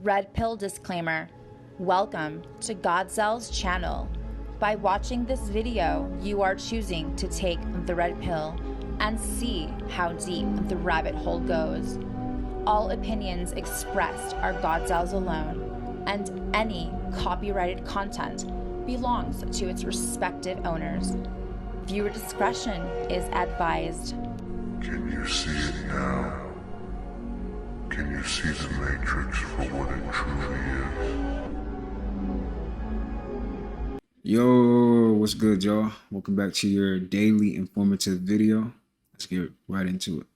Red Pill disclaimer. Welcome to Gawdzell's channel. By watching this video, you are choosing to take the red pill and see how deep the rabbit hole goes. All opinions expressed are Gawdzell's alone, and any copyrighted content belongs to its respective owners. Viewer discretion is advised. Can you see it now? Can you see the Matrix for what it truly is? Yo, what's good, y'all? Welcome back to your daily informative video. Let's get right into it.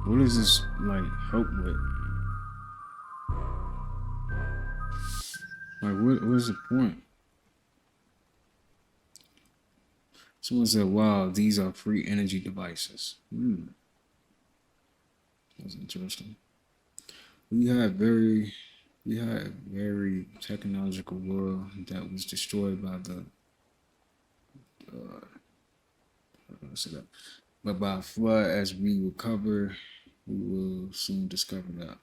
What does this like help with? Like what is the point? Someone said, wow, these are free energy devices. That's interesting. We had a very technological world that was destroyed by the but by flood. As we recover, we will soon discover that.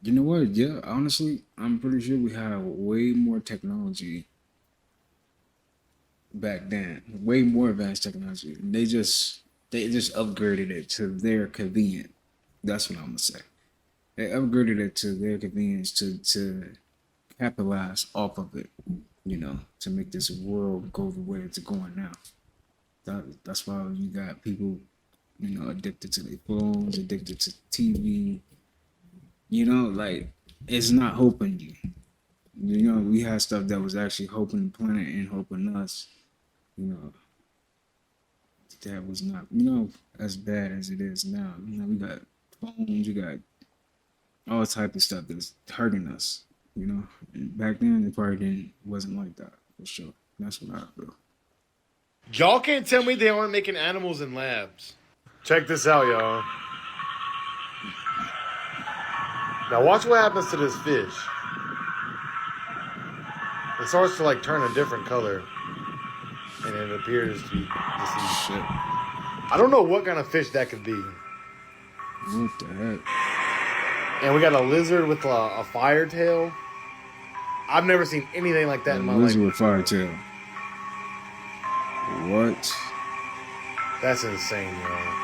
You know what? Yeah, honestly, I'm pretty sure we had way more technology back then. Way more advanced technology. They just upgraded it to their convenience. That's what I'm gonna say. They upgraded it to their convenience to capitalize off of it, you know, to make this world go the way it's going now. That's why you got people, you know, addicted to their phones, addicted to TV. You know, like, it's not helping you. You know, we had stuff that was actually helping the planet and helping us. You know, that was not, you know, as bad as it is now. You know, we got phones, you got all type of stuff that's hurting us. You know, and back then it probably wasn't like that, for sure. That's what I feel. Y'all can't tell me they aren't making animals in labs. Check this out, y'all. Now watch what happens to this fish. It starts to like turn a different color. And it appears to be deceased. Shit. I don't know what kind of fish that could be. What the heck? And we got a lizard with a fire tail. I've never seen anything like that in my life. Lizard with fire tail. What? That's insane, y'all.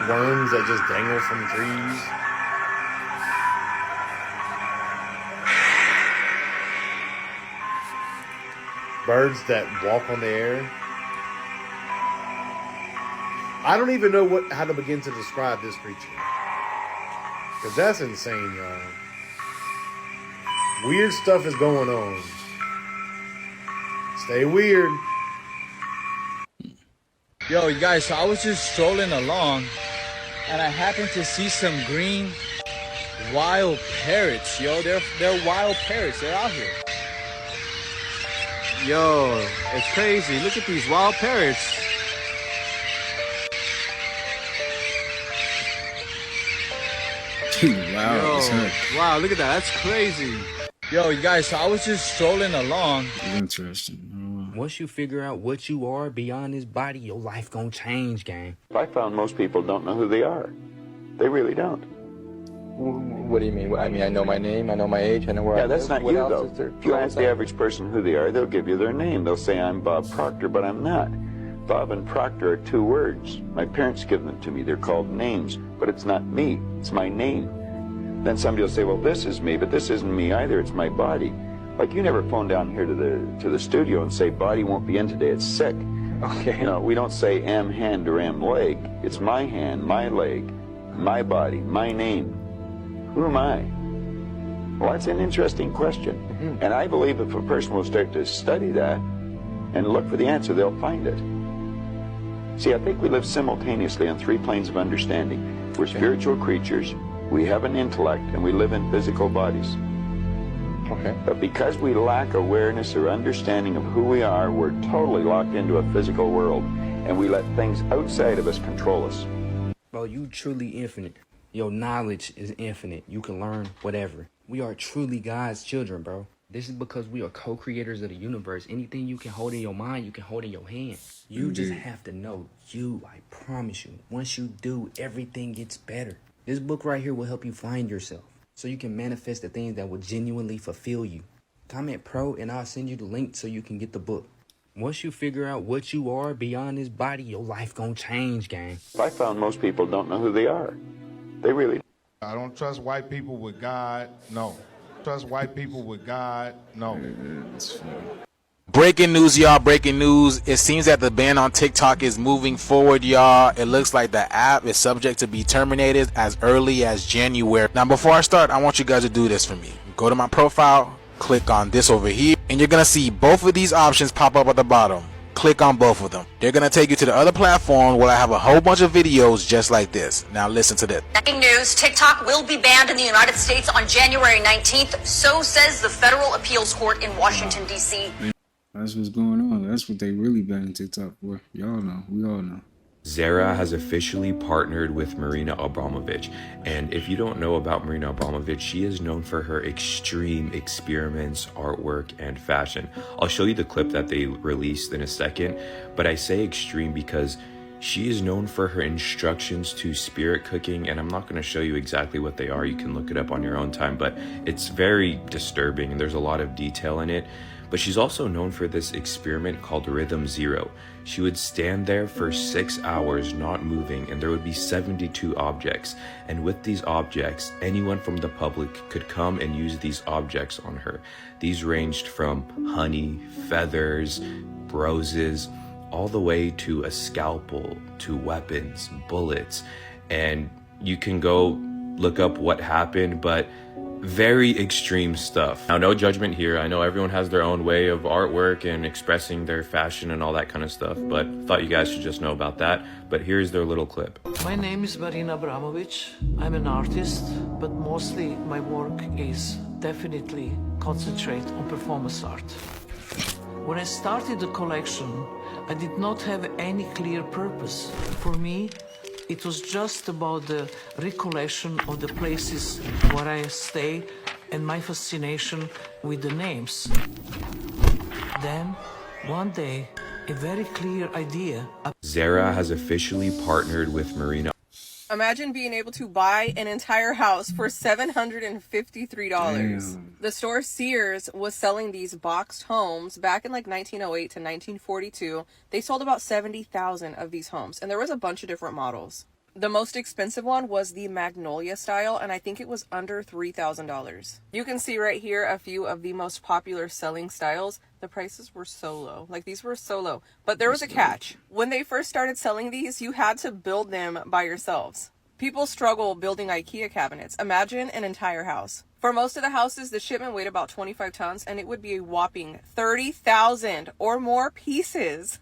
Worms that just dangle from trees. Birds that walk on the air. I don't even know how to begin to describe this creature. Because that's insane, y'all. Weird stuff is going on. Stay weird. Yo, you guys, so I was just strolling along and I happened to see some green wild parrots. Yo, they're wild parrots. They're out here. Yo, it's crazy. Look at these wild parrots. Wow, yo, wow, look at that. That's crazy. Yo, you guys, so I was just strolling along. Interesting. Once you figure out what you are beyond this body, your life gonna change, gang. I found most people don't know who they are. They really don't. What do you mean? I mean, I know my name, I know my age, I know where I live. Yeah, that's not What you, else though. is there? If you ask the average person who they are, they'll give you their name. They'll say, I'm Bob Proctor, but I'm not. Bob and Proctor are two words. My parents give them to me. They're called names, but it's not me. It's my name. Then somebody will say, well, this is me, but this isn't me either. It's my body. Like you never phone down here to the studio and say, body won't be in today, it's sick. Okay. You know, we don't say am hand or am leg. It's my hand, my leg, my body, my name. Who am I? Well, that's an interesting question. And I believe if a person will start to study that and look for the answer, they'll find it. See, I think we live simultaneously on 3 planes of understanding. We're spiritual creatures, we have an intellect, and we live in physical bodies. Okay. But because we lack awareness or understanding of who we are, we're totally locked into a physical world, and we let things outside of us control us. Bro, you truly infinite. Your knowledge is infinite. You can learn whatever. We are truly God's children, bro. This is because we are co-creators of the universe. Anything you can hold in your mind, you can hold in your hand. You just have to know you, I promise you. Once you do, everything gets better. This book right here will help you find yourself, so you can manifest the things that will genuinely fulfill you. Comment pro and I'll send you the link so you can get the book. Once you figure out what you are beyond this body, your life gonna change, gang. I found most people don't know who they are. They really I don't trust white people with God, no. Trust white people with God, no. Breaking news, y'all. Breaking news. It seems that the ban on TikTok is moving forward, y'all. It looks like the app is subject to be terminated as early as January. Now, before I start, I want you guys to do this for me. Go to my profile, click on this over here, and you're going to see both of these options pop up at the bottom. Click on both of them. They're going to take you to the other platform where I have a whole bunch of videos just like this. Now listen to this. Breaking news, TikTok will be banned in the United States on January 19th. So says the Federal Appeals Court in Washington, D.C. That's what's going on. That's what they really banning TikTok for. Y'all know. We all know. Zara has officially partnered with Marina Abramovich. And if you don't know about Marina Abramovich, she is known for her extreme experiments, artwork, and fashion. I'll show you the clip that they released in a second, but I say extreme because she is known for her instructions to spirit cooking, and I'm not going to show you exactly what they are. You can look it up on your own time, but it's very disturbing and there's a lot of detail in it. But she's also known for this experiment called Rhythm Zero. She would stand there for 6 hours not moving, and there would be 72 objects. And with these objects, anyone from the public could come and use these objects on her. These ranged from honey, feathers, roses, all the way to a scalpel, to weapons, bullets. And you can go look up what happened, but very extreme stuff. Now, no judgment here. I know everyone has their own way of artwork and expressing their fashion and all that kind of stuff, but thought you guys should just know about that. But here's their little clip. My name is Marina Abramovich. I'm an artist, but mostly my work is definitely concentrate on performance art. When I started the collection, I did not have any clear purpose. For me, it was just about the recollection of the places where I stay and my fascination with the names. Then, one day, a very clear idea. Zara has officially partnered with Marina. Imagine being able to buy an entire house for $753. Damn. The store Sears was selling these boxed homes back in like 1908 to 1942. They sold about 70,000 of these homes, and there was a bunch of different models. The most expensive one was the Magnolia style, and I think it was under $3,000. You can see right here a few of the most popular selling styles. The prices were so low. Like, these were so low. But there was a catch. When they first started selling these, you had to build them by yourselves. People struggle building IKEA cabinets. Imagine an entire house. For most of the houses, the shipment weighed about 25 tons, and it would be a whopping 30,000 or more pieces.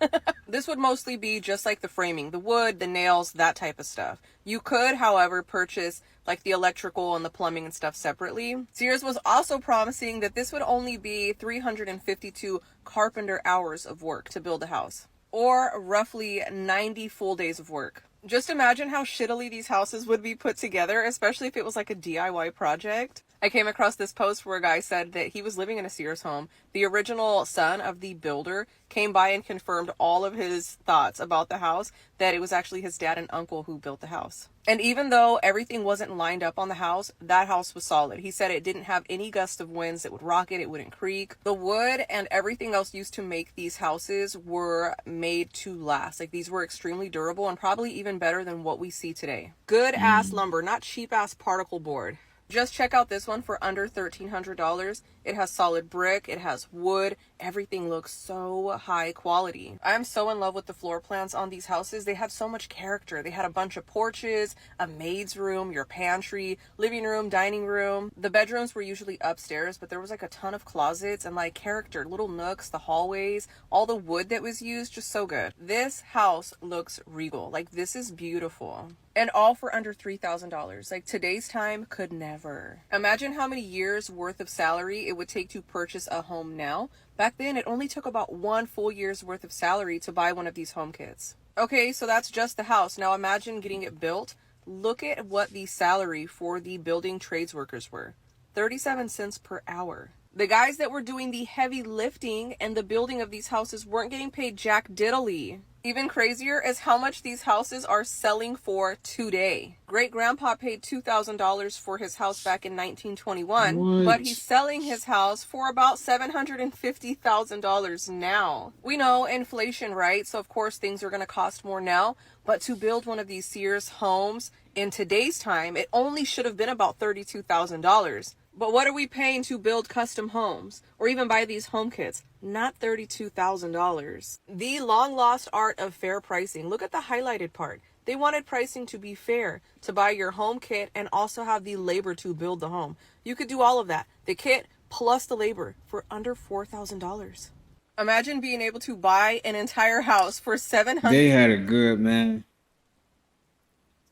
This would mostly be just like the framing, the wood, the nails, that type of stuff. You could, however, purchase like the electrical and the plumbing and stuff separately. Sears was also promising that this would only be 352 carpenter hours of work to build a house, or roughly 90 full days of work. Just imagine how shittily these houses would be put together, especially if it was like a DIY project. I came across this post where a guy said that he was living in a Sears home. The original son of the builder came by and confirmed all of his thoughts about the house, that it was actually his dad and uncle who built the house. And even though everything wasn't lined up on the house, that house was solid. He said it didn't have any gust of winds that would rock it, it wouldn't creak. The wood and everything else used to make these houses were made to last. Like, these were extremely durable and probably even better than what we see today. Good ass lumber, not cheap ass particle board. Just check out this one for under $1,300. It has solid brick, it has wood, everything looks so high quality. I'm so in love with the floor plans on these houses. They have so much character. They had a bunch of porches, a maid's room, your pantry, living room, dining room. The bedrooms were usually upstairs, but there was like a ton of closets and like character, little nooks, the hallways, all the wood that was used, just so good. This house looks regal. Like, this is beautiful. And all for under $3,000. Like, today's time could never. Imagine how many years worth of salary it would take to purchase a home now. Back then, it only took about 1 full year's worth of salary to buy one of these home kits. Okay, so that's just the house. Now imagine getting it built. Look at what the salary for the building trades workers were. 37 cents per hour. The guys that were doing the heavy lifting and the building of these houses weren't getting paid jack diddly. Even crazier is how much these houses are selling for today. Great grandpa paid $2,000 for his house back in 1921, but he's selling his house for about $750,000 now. We know inflation, right? So of course things are going to cost more now, but to build one of these Sears homes in today's time, it only should have been about $32,000. But what are we paying to build custom homes or even buy these home kits? Not $32,000. The long lost art of fair pricing. Look at the highlighted part. They wanted pricing to be fair, to buy your home kit and also have the labor to build the home. You could do all of that. The kit plus the labor for under $4,000. Imagine being able to buy an entire house for $700. They had it good, man.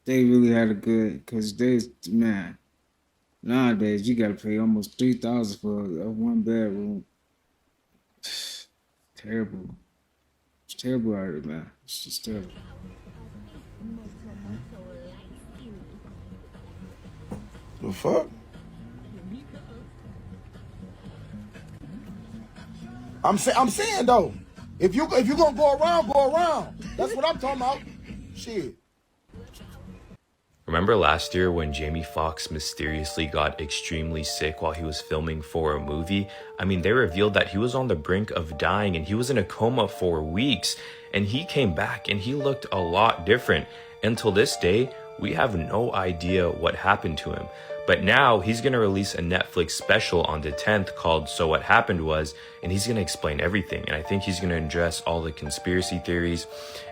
They really had it good, because man, nowadays you gotta pay almost $3,000 for a 1-bedroom. Terrible. It's terrible out here, man. It's just terrible. The fuck? I'm saying though, if you gonna go around. That's what I'm talking about. Shit. Remember last year when Jamie Foxx mysteriously got extremely sick while he was filming for a movie? I mean, they revealed that he was on the brink of dying and he was in a coma for weeks, and he came back and he looked a lot different. Until this day, we have no idea what happened to him. But now he's going to release a Netflix special on the 10th called So What Happened Was, and he's going to explain everything. And I think he's going to address all the conspiracy theories.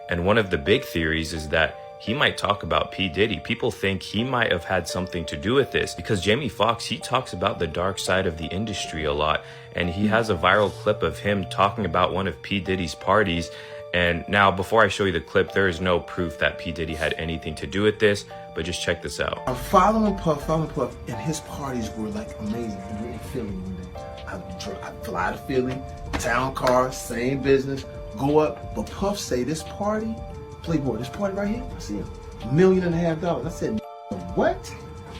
And one of the big theories is that he might talk about P. Diddy. People think he might have had something to do with this because Jamie Foxx, he talks about the dark side of the industry a lot. And he has a viral clip of him talking about one of P. Diddy's parties. And now, before I show you the clip, there is no proof that P. Diddy had anything to do with this, but just check this out. I'm following Puff, and his parties were like amazing. We were in Philly one day. I fly to Philly, town car, same business, go up. But Puff say this party, Playboy, this party right here, I see $1.5 million. I said, what?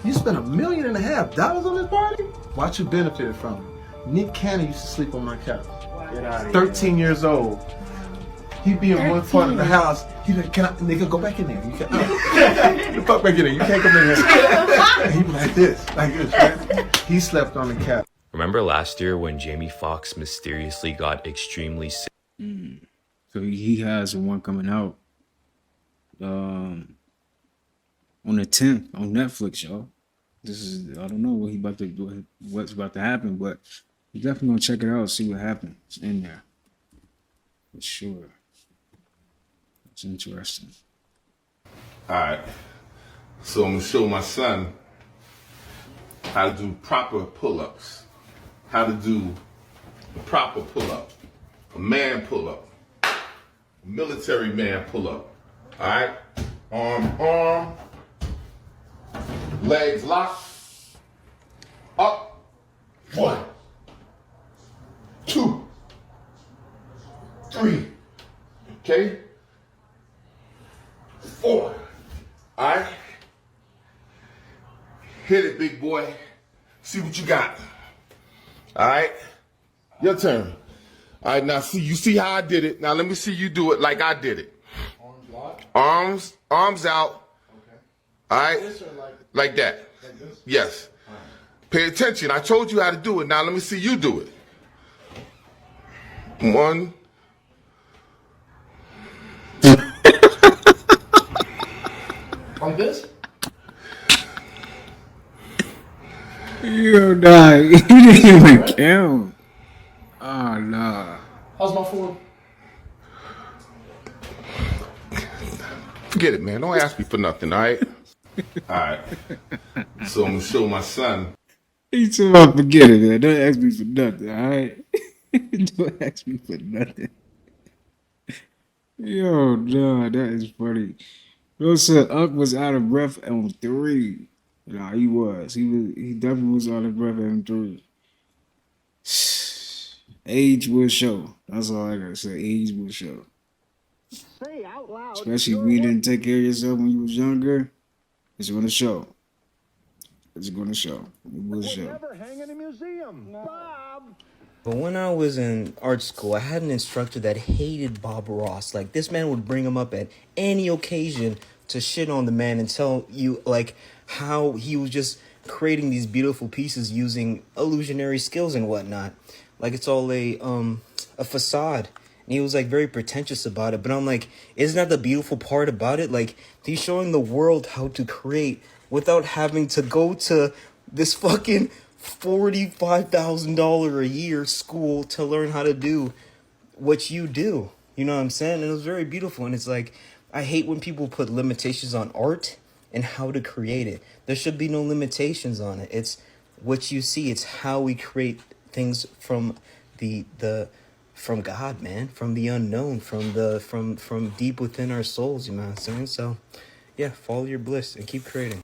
You spent $1.5 million on this party? Watch you benefited from it. Nick Cannon used to sleep on my couch. Get out of 13 years old. He'd be in one part of the house. He'd be like, nigga, go back in there. You can't, get the fuck back in there. You can't come in here. And he'd be like this, right? He slept on the couch. Remember last year when Jamie Foxx mysteriously got extremely sick? So he has one coming out on the 10th on Netflix, y'all. This is, I don't know what he about to do, what's about to happen, but you definitely gonna check it out, see what happens in there. For sure. It's interesting. Alright. So I'm gonna show my son how to do proper pull-ups. How to do a proper pull-up. A man pull-up. A military man pull-up. Alright? Arm. Legs locked. Up. 1, 2, 3. Okay? 4. Alright? Hit it, big boy. See what you got. Alright? Your turn. Alright, now you see how I did it. Now let me see you do it like I did it. Arms out. Okay. Alright? Like that. Like this? Yes. Pay attention. I told you how to do it. Now let me see you do it. 1. Like this? You nah, you didn't even count. Oh nah. How's my form? Forget it, man. Don't ask me for nothing, all right? All right. So I'm gonna show my son. He told me forget it, man. Don't ask me for nothing, all right? Don't ask me for nothing. Yo, nah, that is funny. Bro said Unc was out of breath on 3. Nah, he was. He definitely was out of breath on 3. Age will show. That's all I gotta say. Age will show. Say out loud. Especially if you didn't take care of yourself when you was younger. It's gonna show. It's gonna show. It will show. Never hang in a museum. Bob. But when I was in art school, I had an instructor that hated Bob Ross. Like, this man would bring him up at any occasion to shit on the man and tell you, like, how he was just creating these beautiful pieces using illusionary skills and whatnot. Like, it's all a facade. And he was, like, very pretentious about it. But I'm like, isn't that the beautiful part about it? Like, he's showing the world how to create without having to go to this fucking $45,000 a year school to learn how to do what you do. You know what I'm saying? And it was very beautiful. And it's like, I hate when people put limitations on art and how to create it. There should be no limitations on it. It's what you see. It's how we create things from from God, man, from the unknown, from deep within our souls. You know what I'm saying? So, yeah, follow your bliss and keep creating.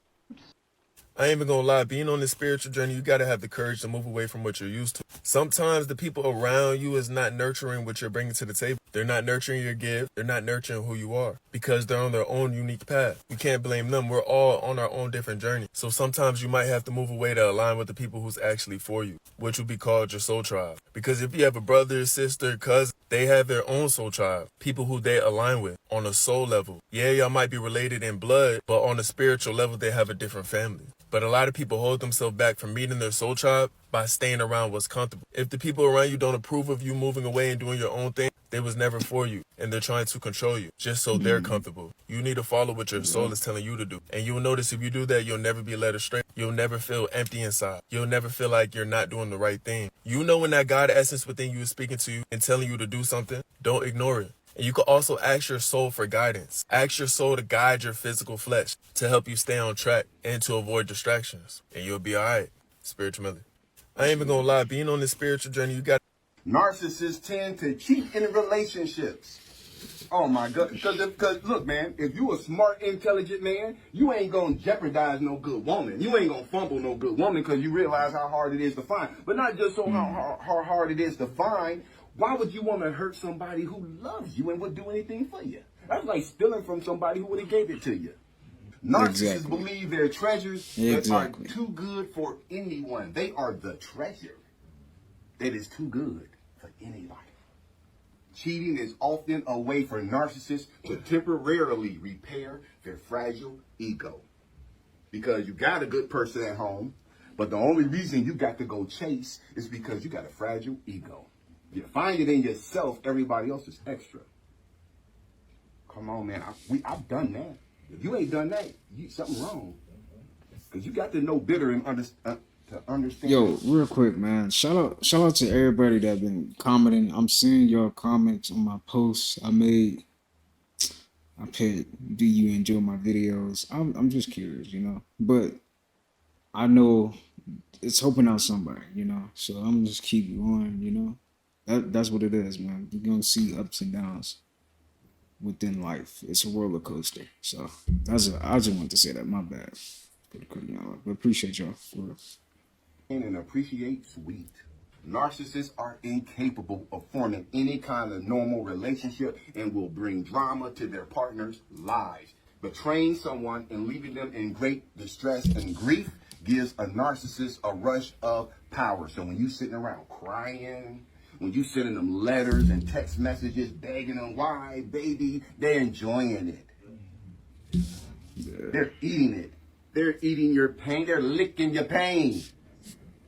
I ain't even gonna lie, being on this spiritual journey, you gotta have the courage to move away from what you're used to. Sometimes the people around you is not nurturing what you're bringing to the table. They're not nurturing your gift. They're not nurturing who you are because they're on their own unique path. You can't blame them. We're all on our own different journey. So sometimes you might have to move away to align with the people who's actually for you, which would be called your soul tribe. Because if you have a brother, sister, cousin, they have their own soul tribe, people who they align with on a soul level. Yeah, y'all might be related in blood, but on a spiritual level, they have a different family. But a lot of people hold themselves back from meeting their soul tribe by staying around what's comfortable. If the people around you don't approve of you moving away and doing your own thing, they was never for you, and they're trying to control you just so they're comfortable. You need to follow what your soul is telling you to do. And you'll notice if you do that, you'll never be led astray. You'll never feel empty inside. You'll never feel like you're not doing the right thing. You know when that God essence within you is speaking to you and telling you to do something, don't ignore it. And you can also ask your soul for guidance. Ask your soul to guide your physical flesh to help you stay on track and to avoid distractions. And you'll be all right, spiritually. I ain't even gonna lie, being on this spiritual journey, you got... Narcissists tend to cheat in relationships. Oh my God, because look, man, if you a smart, intelligent man, you ain't gonna jeopardize no good woman. You ain't gonna fumble no good woman because you realize how hard it is to find. But not just so how hard it is to find. Why would you want to hurt somebody who loves you and would do anything for you? That's like stealing from somebody who would have gave it to you. Narcissists believe their treasures that are too good for anyone. They are the treasure that is too good for anybody. Cheating is often a way for narcissists to temporarily repair their fragile ego. Because you got a good person at home, but the only reason you got to go chase is because you got a fragile ego. You find it in yourself, everybody else is extra. Come on, man. I've done that. If you ain't done that, something wrong. Because you got to know better and to understand. Yo, real quick, man. Shout out to everybody that been commenting. I'm seeing your comments on my posts I made. I put, do you enjoy my videos? I'm just curious, you know. But I know it's helping out somebody, you know. So I'm just keep going, you know. That's what it is, man. You're gonna see ups and downs within life. It's a roller coaster. So I just wanted to say that. My bad. But appreciate y'all. And appreciate sweet. Narcissists are incapable of forming any kind of normal relationship and will bring drama to their partner's lives. Betraying someone and leaving them in great distress and grief gives a narcissist a rush of power. So when you sitting around crying, when you sending them letters and text messages begging them why, baby, they're enjoying it. They're eating it. They're eating your pain. They're licking your pain.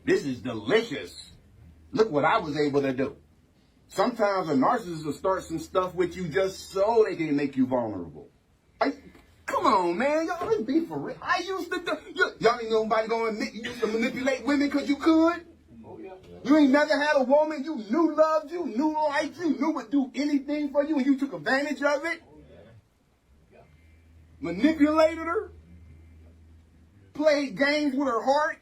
This is delicious. Look what I was able to do. Sometimes a narcissist will start some stuff with you just so they can make you vulnerable. Come on, man. Y'all, let's be for real. I used to do... Y'all ain't ain't nobody gonna admit you used to manipulate women because you could. You ain't never had a woman you knew loved you, knew liked you, knew would do anything for you, and you took advantage of it. Manipulated her. Played games with her heart.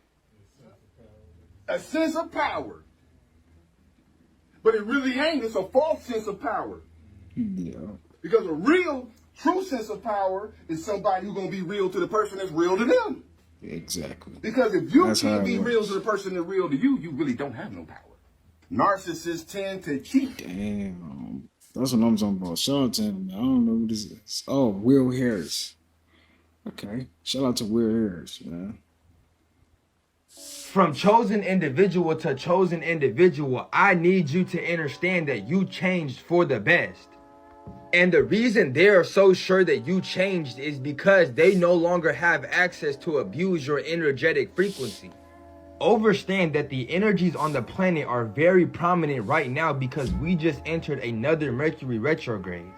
A sense of power. But it really ain't. It's a false sense of power. Yeah. Because a real, true sense of power is somebody who's going to be real to the person that's real to them. Exactly. Because if you That's how can't it be works. real to the person that's real to you, you really don't have no power. Narcissists tend to cheat. Damn. That's what I'm talking about. Shout out to him. I don't know who this is. Oh, Will Harris. Okay. Shout out to Will Harris, man. From chosen individual to chosen individual, I need you to understand that you changed for the best. And the reason they are so sure that you changed is because they no longer have access to abuse your energetic frequency. Understand that the energies on the planet are very prominent right now because we just entered another Mercury retrograde.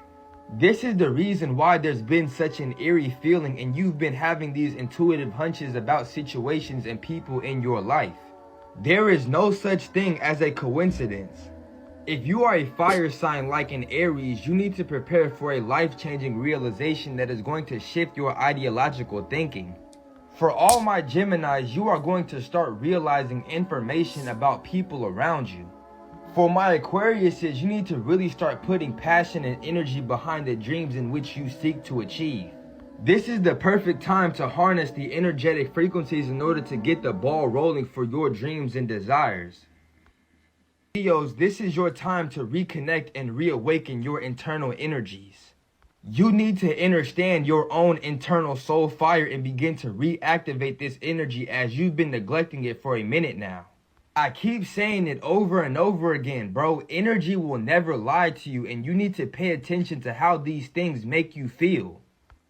This is the reason why there's been such an eerie feeling and you've been having these intuitive hunches about situations and people in your life. There is no such thing as a coincidence. If you are a fire sign like an Aries, you need to prepare for a life-changing realization that is going to shift your ideological thinking. For all my Geminis, you are going to start realizing information about people around you. For my Aquariuses, you need to really start putting passion and energy behind the dreams in which you seek to achieve. This is the perfect time to harness the energetic frequencies in order to get the ball rolling for your dreams and desires. Leos, this is your time to reconnect and reawaken your internal energies. You need to understand your own internal soul fire and begin to reactivate this energy as you've been neglecting it for a minute now. I keep saying it over and over again, bro. Energy will never lie to you, and you need to pay attention to how these things make you feel.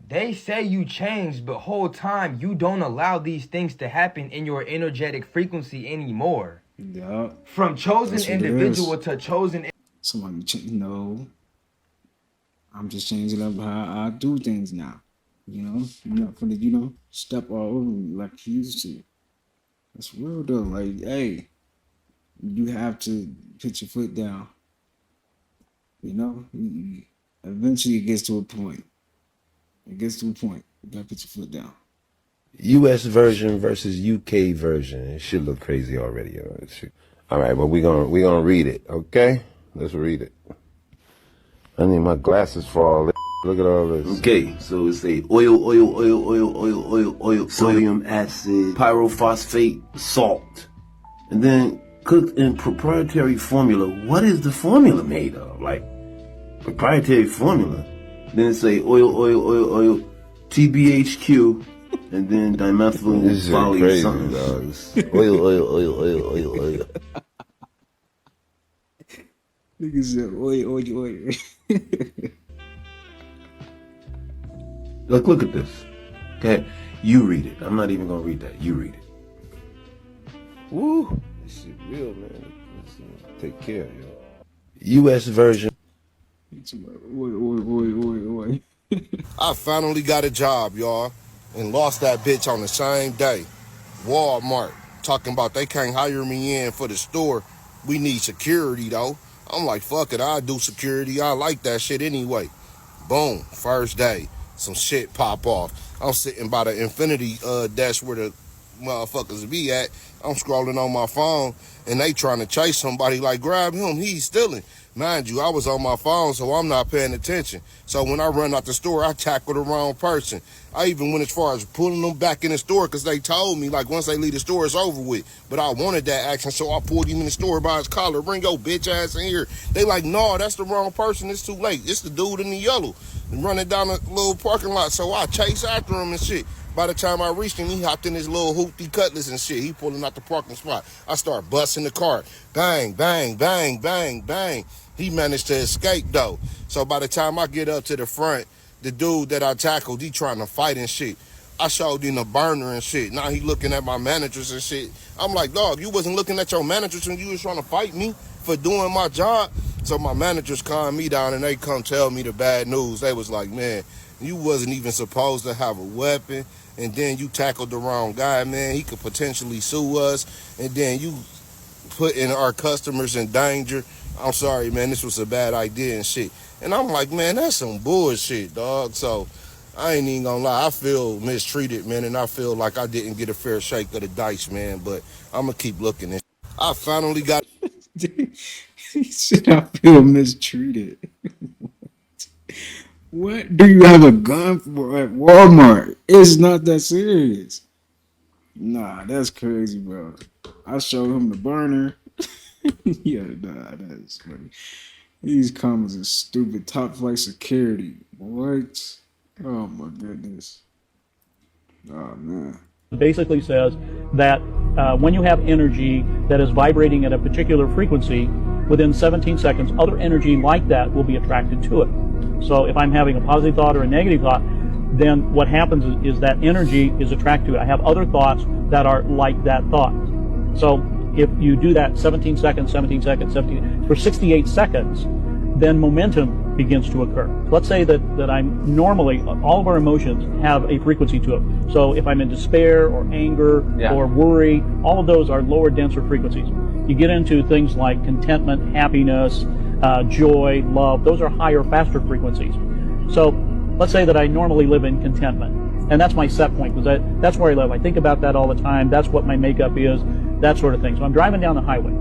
They say you changed, but whole time you don't allow these things to happen in your energetic frequency anymore. Yeah. From chosen individual to chosen. Somebody, no. I'm just changing up how I do things now. You know, you're not gonna, step all over me like you used to. That's real though. Like, hey, you have to put your foot down. You know, eventually it gets to a point. You gotta put your foot down. U.S. version versus U.K. version. It should look crazy already. All right, but we're gonna read it. Okay, let's read it. I need my glasses for all this. Look at all this. Okay, so it's a oil, sodium acid, pyrophosphate, salt, and then cooked in proprietary formula. What is the formula made of? Like proprietary formula. Then it's a oil, TBHQ, and then dimethyl This is poly crazy, something. dogs. Oil. Niggas said, oil. Look at this. Okay, you read it. I'm not even gonna read that. You read it. Woo, this shit real, man. Let's take care, yo. U.S. version. Oil. I finally got a job, y'all, and lost that bitch on the same day. Walmart talking about they can't hire me in for the store. We need security though. I'm like, fuck it, I do security. I like that shit anyway. Boom, first day, some shit pop off. I'm sitting by the infinity desk where the motherfuckers be at. I'm scrolling on my phone, and they trying to chase somebody like, grab him, he's stealing. Mind you, I was on my phone, so I'm not paying attention. So when I run out the store, I tackle the wrong person. I even went as far as pulling them back in the store because they told me, like, once they leave the store, it's over with. But I wanted that action, so I pulled him in the store by his collar. Bring your bitch ass in here. They like, no, that's the wrong person. It's too late. It's the dude in the yellow. And running down the little parking lot, so I chase after him and shit. By the time I reached him, he hopped in his little hoopty cutlass and shit. He pulling out the parking spot. I start busting the car. Bang, bang, bang, bang, bang. He managed to escape, though. So by the time I get up to the front, the dude that I tackled, he trying to fight and shit. I showed him the burner and shit. Now he looking at my managers and shit. I'm like, dog, you wasn't looking at your managers when you was trying to fight me for doing my job? So my managers calmed me down and they come tell me the bad news. They was like, man, you wasn't even supposed to have a weapon and then you tackled the wrong guy, man, he could potentially sue us, and then you putting our customers in danger. I'm sorry, man, this was a bad idea and shit. And I'm like, man, that's some bullshit, dog. So I ain't even gonna lie, I feel mistreated, man, and I feel like I didn't get a fair shake of the dice, man, but I'm gonna keep looking. And I finally got... He said I feel mistreated. What? Do you have a gun for at Walmart? It's not that serious. Nah, that's crazy, bro. I showed him the burner. Yeah, nah, that's funny. These comments are stupid. Top flight security. What? Oh my goodness. Oh man. Basically says that when you have energy that is vibrating at a particular frequency, within 17 seconds, other energy like that will be attracted to it. So if I'm having a positive thought or a negative thought, then what happens is that energy is attracted to it. I have other thoughts that are like that thought. So if you do that 17 seconds, for 68 seconds, then momentum begins to occur. Let's say that I'm normally, all of our emotions have a frequency to it. So if I'm in despair or anger or worry, all of those are lower, denser frequencies. You get into things like contentment, happiness, joy, love. Those are higher, faster frequencies. So let's say that I normally live in contentment. And that's my set point, because that's where I live. I think about that all the time. That's what my makeup is, that sort of thing. So I'm driving down the highway.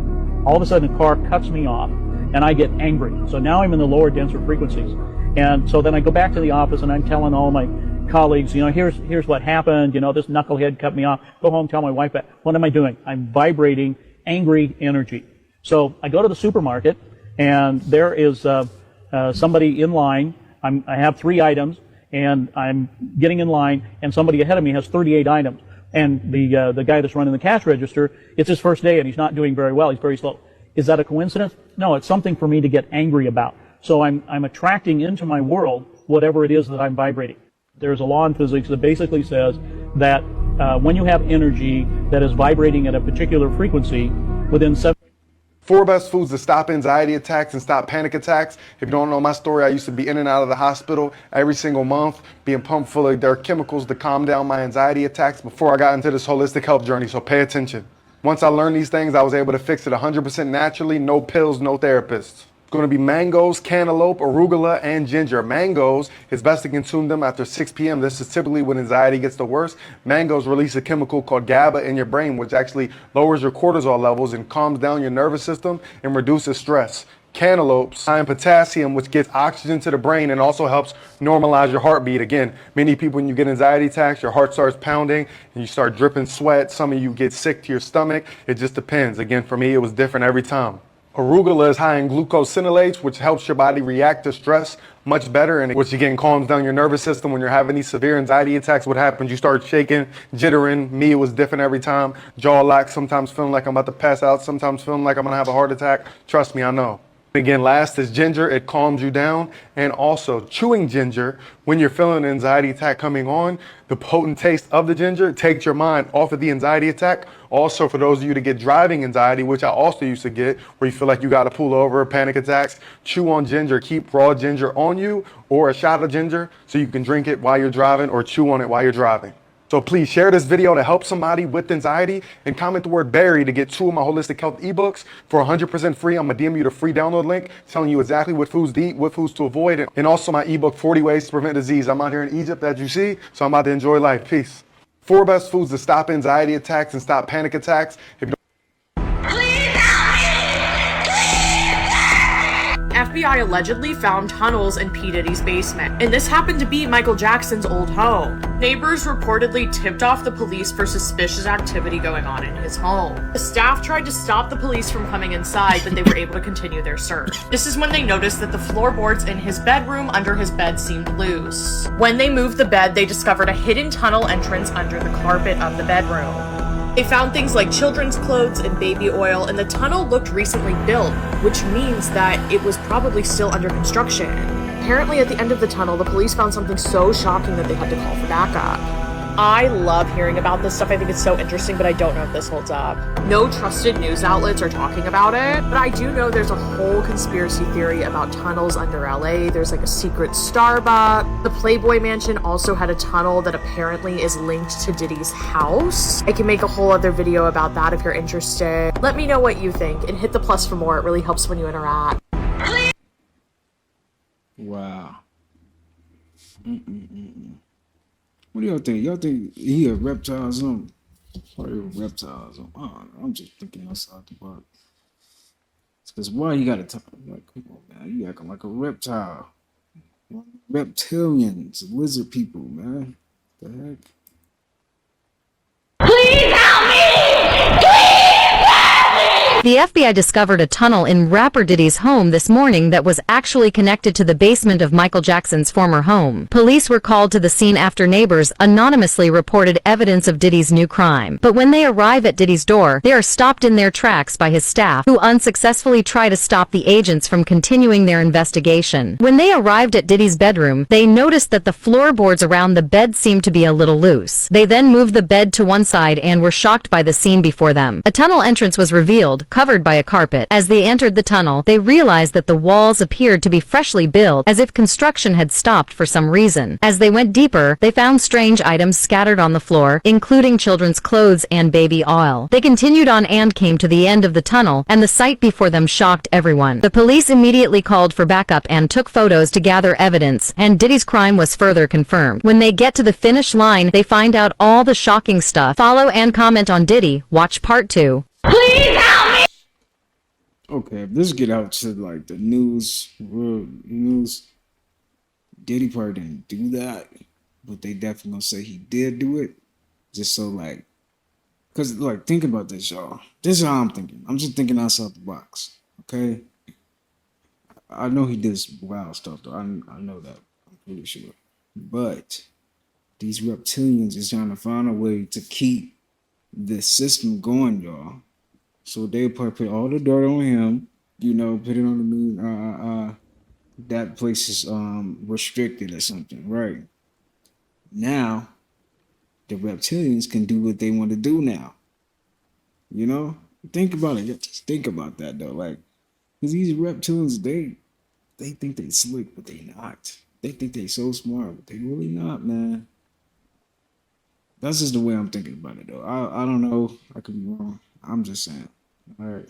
All of a sudden, a car cuts me off, and I get angry. So now I'm in the lower, denser frequencies. And so then I go back to the office, and I'm telling all my colleagues, here's what happened. This knucklehead cut me off. Go home, tell my wife that. What am I doing? I'm vibrating angry energy. So I go to the supermarket, and there is somebody in line. I have 3 items, and I'm getting in line, and somebody ahead of me has 38 items. And the guy that's running the cash register, it's his first day, and he's not doing very well. He's very slow. Is that a coincidence? No, it's something for me to get angry about. So I'm attracting into my world whatever it is that I'm vibrating. There's a law in physics that basically says that when you have energy that is vibrating at a particular frequency, within 4 best foods to stop anxiety attacks and stop panic attacks. If you don't know my story, I used to be in and out of the hospital every single month, being pumped full of their chemicals to calm down my anxiety attacks before I got into this holistic health journey, so pay attention. Once I learned these things, I was able to fix it 100% naturally, no pills, no therapists. It's going to be mangoes, cantaloupe, arugula, and ginger. Mangoes, it's best to consume them after 6 p.m. This is typically when anxiety gets the worst. Mangoes release a chemical called GABA in your brain, which actually lowers your cortisol levels and calms down your nervous system and reduces stress. Cantaloupes high in potassium, which gets oxygen to the brain and also helps normalize your heartbeat. Again, many people, when you get anxiety attacks, your heart starts pounding and you start dripping sweat. Some of you get sick to your stomach. It just depends. Again, for me, it was different every time. Arugula is high in glucosinolates, which helps your body react to stress much better, and which again calms down your nervous system. When you're having these severe anxiety attacks, what happens? You start shaking, jittering. Me, it was different every time. Jaw lock, sometimes feeling like I'm about to pass out, sometimes feeling like I'm gonna have a heart attack. Trust me, I know. Again, last is ginger. It calms you down. And also chewing ginger, when you're feeling an anxiety attack coming on, the potent taste of the ginger takes your mind off of the anxiety attack. Also, for those of you that get driving anxiety, which I also used to get, where you feel like you got to pull over, panic attacks, chew on ginger. Keep raw ginger on you or a shot of ginger so you can drink it while you're driving or chew on it while you're driving. So please share this video to help somebody with anxiety, and comment the word Barry to get 2 of my holistic health ebooks for 100% free. I'm gonna DM you the free download link telling you exactly what foods to eat, what foods to avoid, and also my ebook 40 Ways to Prevent Disease. I'm out here in Egypt, as you see, so I'm about to enjoy life. Peace. 4 best foods to stop anxiety attacks and stop panic attacks. If you FBI allegedly found tunnels in P. Diddy's basement, and this happened to be Michael Jackson's old home. Neighbors reportedly tipped off the police for suspicious activity going on in his home. The staff tried to stop the police from coming inside, but they were able to continue their search. This is when they noticed that the floorboards in his bedroom under his bed seemed loose. When they moved the bed, they discovered a hidden tunnel entrance under the carpet of the bedroom. They found things like children's clothes and baby oil, and the tunnel looked recently built, which means that it was probably still under construction. Apparently, at the end of the tunnel, the police found something so shocking that they had to call for backup. I love hearing about this stuff. I think it's so interesting, but I don't know if this holds up. No trusted news outlets are talking about it, but I do know there's a whole conspiracy theory about tunnels under LA. There's like a secret Starbucks. The Playboy Mansion also had a tunnel that apparently is linked to Diddy's house. I can make a whole other video about that if you're interested. Let me know what you think and hit the plus for more. It really helps when you interact. Wow. What do y'all think? Y'all think he a reptile or something? Or he a reptile or something? I don't know. I'm just thinking outside the box. Because why you gotta talk like, come on, man, you acting like a reptile. Reptilians, lizard people, man. The heck? Please help me! The FBI discovered a tunnel in rapper Diddy's home this morning that was actually connected to the basement of Michael Jackson's former home. Police were called to the scene after neighbors anonymously reported evidence of Diddy's new crime. But when they arrive at Diddy's door, they are stopped in their tracks by his staff, who unsuccessfully try to stop the agents from continuing their investigation. When they arrived at Diddy's bedroom, they noticed that the floorboards around the bed seemed to be a little loose. They then moved the bed to one side and were shocked by the scene before them. A tunnel entrance was revealed, covered by a carpet. As they entered the tunnel, they realized that the walls appeared to be freshly built, as if construction had stopped for some reason. As they went deeper, they found strange items scattered on the floor, including children's clothes and baby oil. They continued on and came to the end of the tunnel, and the sight before them shocked everyone. The police immediately called for backup and took photos to gather evidence, and Diddy's crime was further confirmed. When they get to the finish line, they find out all the shocking stuff. Follow and comment on Diddy. Watch part 2. Please help me! Okay, if this get out to like the news, world news, Diddy probably didn't do that, but they definitely gonna say he did do it, just so like, cause like think about this, y'all. This is how I'm thinking. I'm just thinking outside the box. Okay, I know he did some wild stuff though. I know that. I'm pretty sure, but these reptilians is trying to find a way to keep the system going, y'all. So they probably put all the dirt on him, you know, put it on the news. That place is restricted or something, right? Now, the reptilians can do what they want to do now. You know, think about it. Just think about that though. Like, because these reptilians, they think they slick, but they not. They think they so smart, but they really not, man. That's just the way I'm thinking about it though. I don't know. I could be wrong. I'm just saying. All right.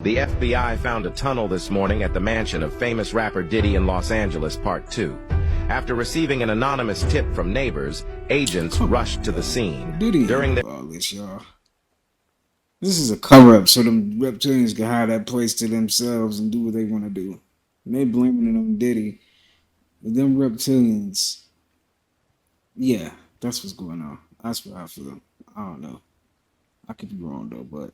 The FBI found a tunnel this morning at the mansion of famous rapper Diddy in Los Angeles, Part 2. After receiving an anonymous tip from neighbors, agents rushed to the scene. During the all this, y'all. This is a cover-up so them reptilians can hide that place to themselves and do what they want to do. And they blaming it on Diddy. But them reptilians, yeah, that's what's going on. That's what I feel. I don't know. I could be wrong though, but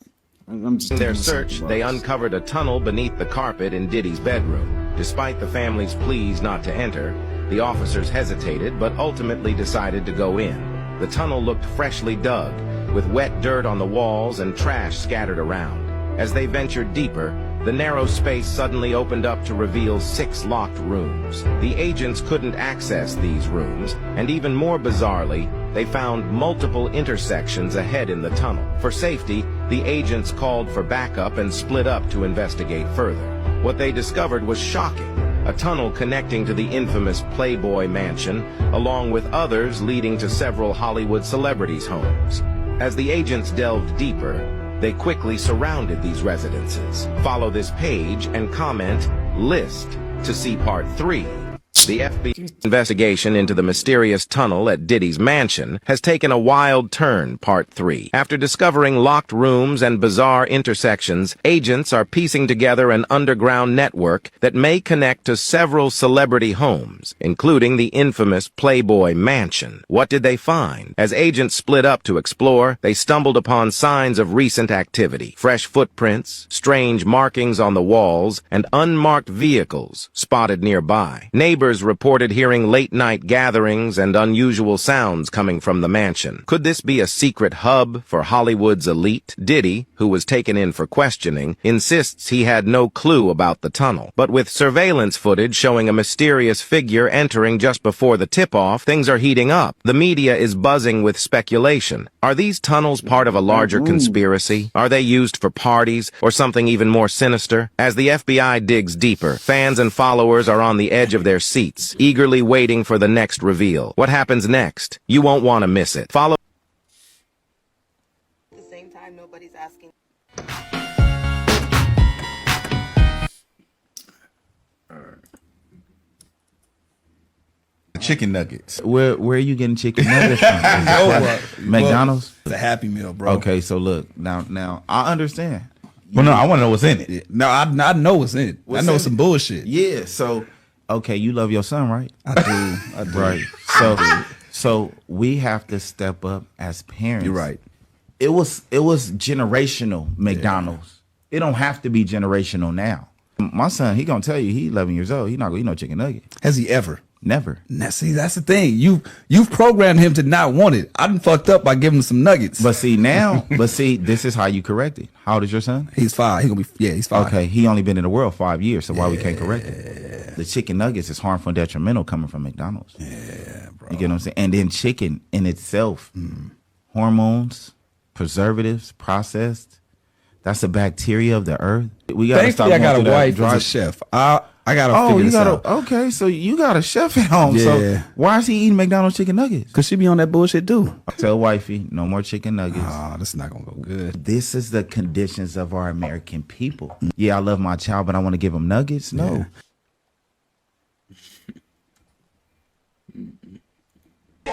I'm just. In their search, they uncovered a tunnel beneath the carpet in Diddy's bedroom. Despite the family's pleas not to enter, the officers hesitated but ultimately decided to go in. The tunnel looked freshly dug, with wet dirt on the walls and trash scattered around. As they ventured deeper, the narrow space suddenly opened up to reveal 6 locked rooms. The agents couldn't access these rooms, and even more bizarrely, they found multiple intersections ahead in the tunnel. For safety, the agents called for backup and split up to investigate further. What they discovered was shocking: a tunnel connecting to the infamous Playboy Mansion, along with others leading to several Hollywood celebrities' homes. As the agents delved deeper, they quickly surrounded these residences. Follow this page and comment "list" to see part 3. The FBI investigation into the mysterious tunnel at Diddy's mansion has taken a wild turn, Part 3. After discovering locked rooms and bizarre intersections, agents are piecing together an underground network that may connect to several celebrity homes, including the infamous Playboy Mansion. What did they find? As agents split up to explore, they stumbled upon signs of recent activity: fresh footprints, strange markings on the walls, and unmarked vehicles spotted nearby. Neighbors neighbors reported hearing late-night gatherings and unusual sounds coming from the mansion. Could this be a secret hub for Hollywood's elite? Diddy, who was taken in for questioning, insists he had no clue about the tunnel. But with surveillance footage showing a mysterious figure entering just before the tip-off, things are heating up. The media is buzzing with speculation. Are these tunnels part of a larger conspiracy? Are they used for parties or something even more sinister? As the FBI digs deeper, fans and followers are on the edge of their seats, eagerly waiting for the next reveal. What happens next? You won't want to miss it. Follow. At the same time, nobody's asking. Chicken nuggets. Where are you getting chicken nuggets from? McDonald's? It's a Happy Meal, bro. Okay, so look, now I understand. Well, no, I want to know what's in it. No, I know what's in it. I know some bullshit. Yeah, so okay, you love your son, right? I do. Right. So we have to step up as parents. You're right. It was generational McDonald's. It don't have to be generational now. My son, he gonna tell you he 11 years old. He not gonna eat no chicken nugget. Has he ever? Never. Now, see, that's the thing. You've programmed him to not want it. I done fucked up by giving him some nuggets. But see, this is how you correct it. How old is your son? He's 5. He's 5. Okay, he only been in the world 5 years, so why we can't correct it? The chicken nuggets is harmful and detrimental coming from McDonald's. Yeah, bro. You get what I'm saying? And then chicken in itself, hormones, preservatives, processed. That's a bacteria of the earth. We gotta stop. I got a wife as a chef. I gotta figure this out. Okay, so you got a chef at home. Yeah. So why is he eating McDonald's chicken nuggets? Cause she be on that bullshit too. Tell wifey, no more chicken nuggets. Oh, this is not gonna go good. This is the conditions of our American people. Yeah, I love my child, but I want to give him nuggets. No. Yeah.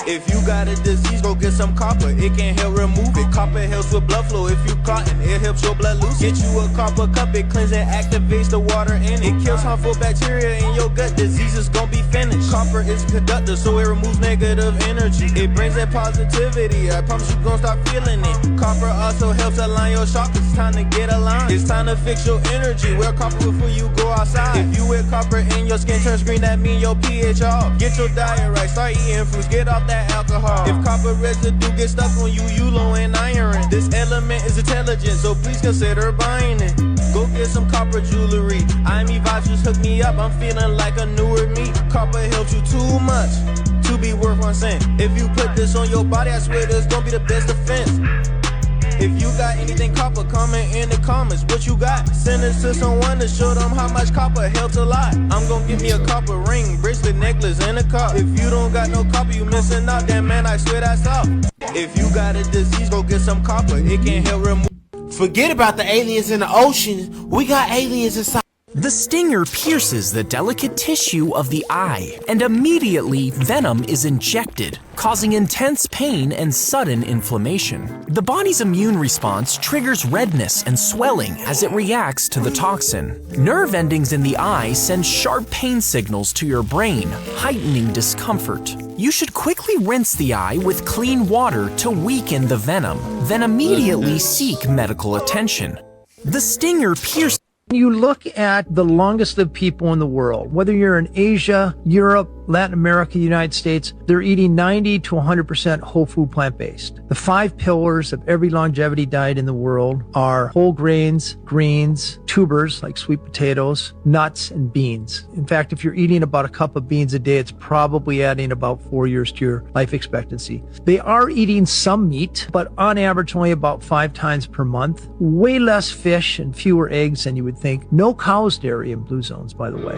If you got a disease, go get some copper. It can help remove it. Copper helps with blood flow. If you clotting, it helps your blood loose. Get you a copper cup. It cleans and activates the water in it. It kills harmful bacteria in your gut. Diseases gon' be finished. Copper is a conductor, so it removes negative energy. It brings that positivity. I promise you gon' start feeling it. Copper also helps align your chakras. It's time to get aligned. It's time to fix your energy. Wear copper before you go outside. If you wear copper and your skin turns green, that mean your pH off. Get your diet right. Start eating fruits. Get off that alcohol. If copper residue gets stuck on you, you low in iron. This element is intelligent, so please consider buying it. Go get some copper jewelry. IME vibes just hook me up. I'm feeling like a newer me. Copper helps you too much to be worth 1 cent. If you put this on your body, I swear this gon' be the best defense. If you got anything copper, comment in the comments what you got. Send it to someone to show them how much copper helps a lot. I'm gonna give me a copper ring, bracelet, necklace, and a cup. If you don't got no copper, you missing out. Damn man, I swear that's up. If you got a disease, go get some copper. It can help remove. Forget about the aliens in the ocean. We got aliens inside. The stinger pierces the delicate tissue of the eye, and immediately venom is injected, causing intense pain and sudden inflammation. The body's immune response triggers redness and swelling as it reacts to the toxin. Nerve endings in the eye send sharp pain signals to your brain, heightening discomfort. You should quickly rinse the eye with clean water to weaken the venom, then immediately seek medical attention. The stinger pierces. You look at the longest lived people in the world, whether you're in Asia, Europe, Latin America, United States, they're eating 90 to 100% whole food plant-based. The 5 pillars of every longevity diet in the world are whole grains, greens, tubers like sweet potatoes, nuts, and beans. In fact, if you're eating about a cup of beans a day, it's probably adding about 4 years to your life expectancy. They are eating some meat, but on average only about 5 times per month. Way less fish and fewer eggs than you would think. No cow's dairy in blue zones, by the way.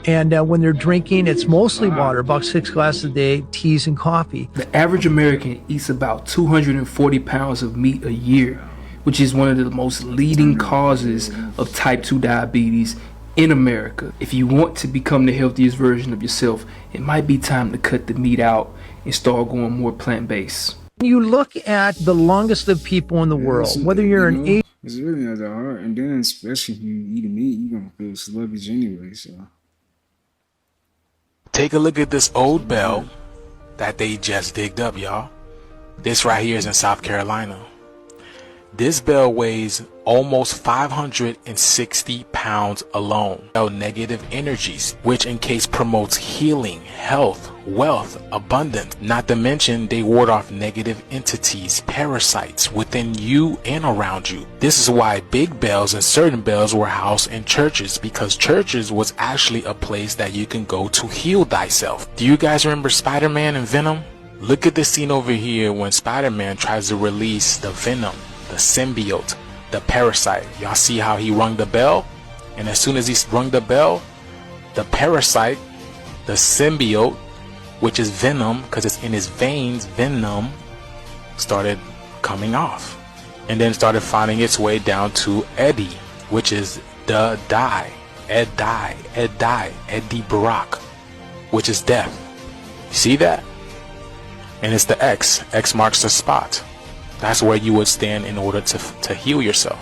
And when they're drinking, it's mostly water, about 6 glasses a day, teas and coffee. The average American eats about 240 pounds of meat a year, which is one of the most leading causes of type 2 diabetes in America. If you want to become the healthiest version of yourself, it might be time to cut the meat out and start going more plant-based. You look at the longest lived people in the world, whether you're in Asia. It's really not that hard, and then especially if you eat meat, you're gonna feel sluggish anyway. So take a look at this old bell that they just digged up, y'all. This right here is in South Carolina. This bell weighs almost 560 pounds alone. Negative energies, which in case promotes healing, health, wealth, abundance. Not to mention they ward off negative entities, parasites within you and around you. This is why big bells and certain bells were housed in churches, because churches was actually a place that you can go to heal thyself. Do you guys remember Spider-Man and Venom? Look at the scene over here when Spider-Man tries to release the Venom, the symbiote, the parasite. Y'all see how he rung the bell? And as soon as he rung the bell, the parasite, the symbiote, which is Venom, because it's in his veins, Venom, started coming off. And then started finding its way down to Eddie, which is the die, Eddie Barack, which is death. You see that? And it's the X. X marks the spot. That's where you would stand in order to heal yourself.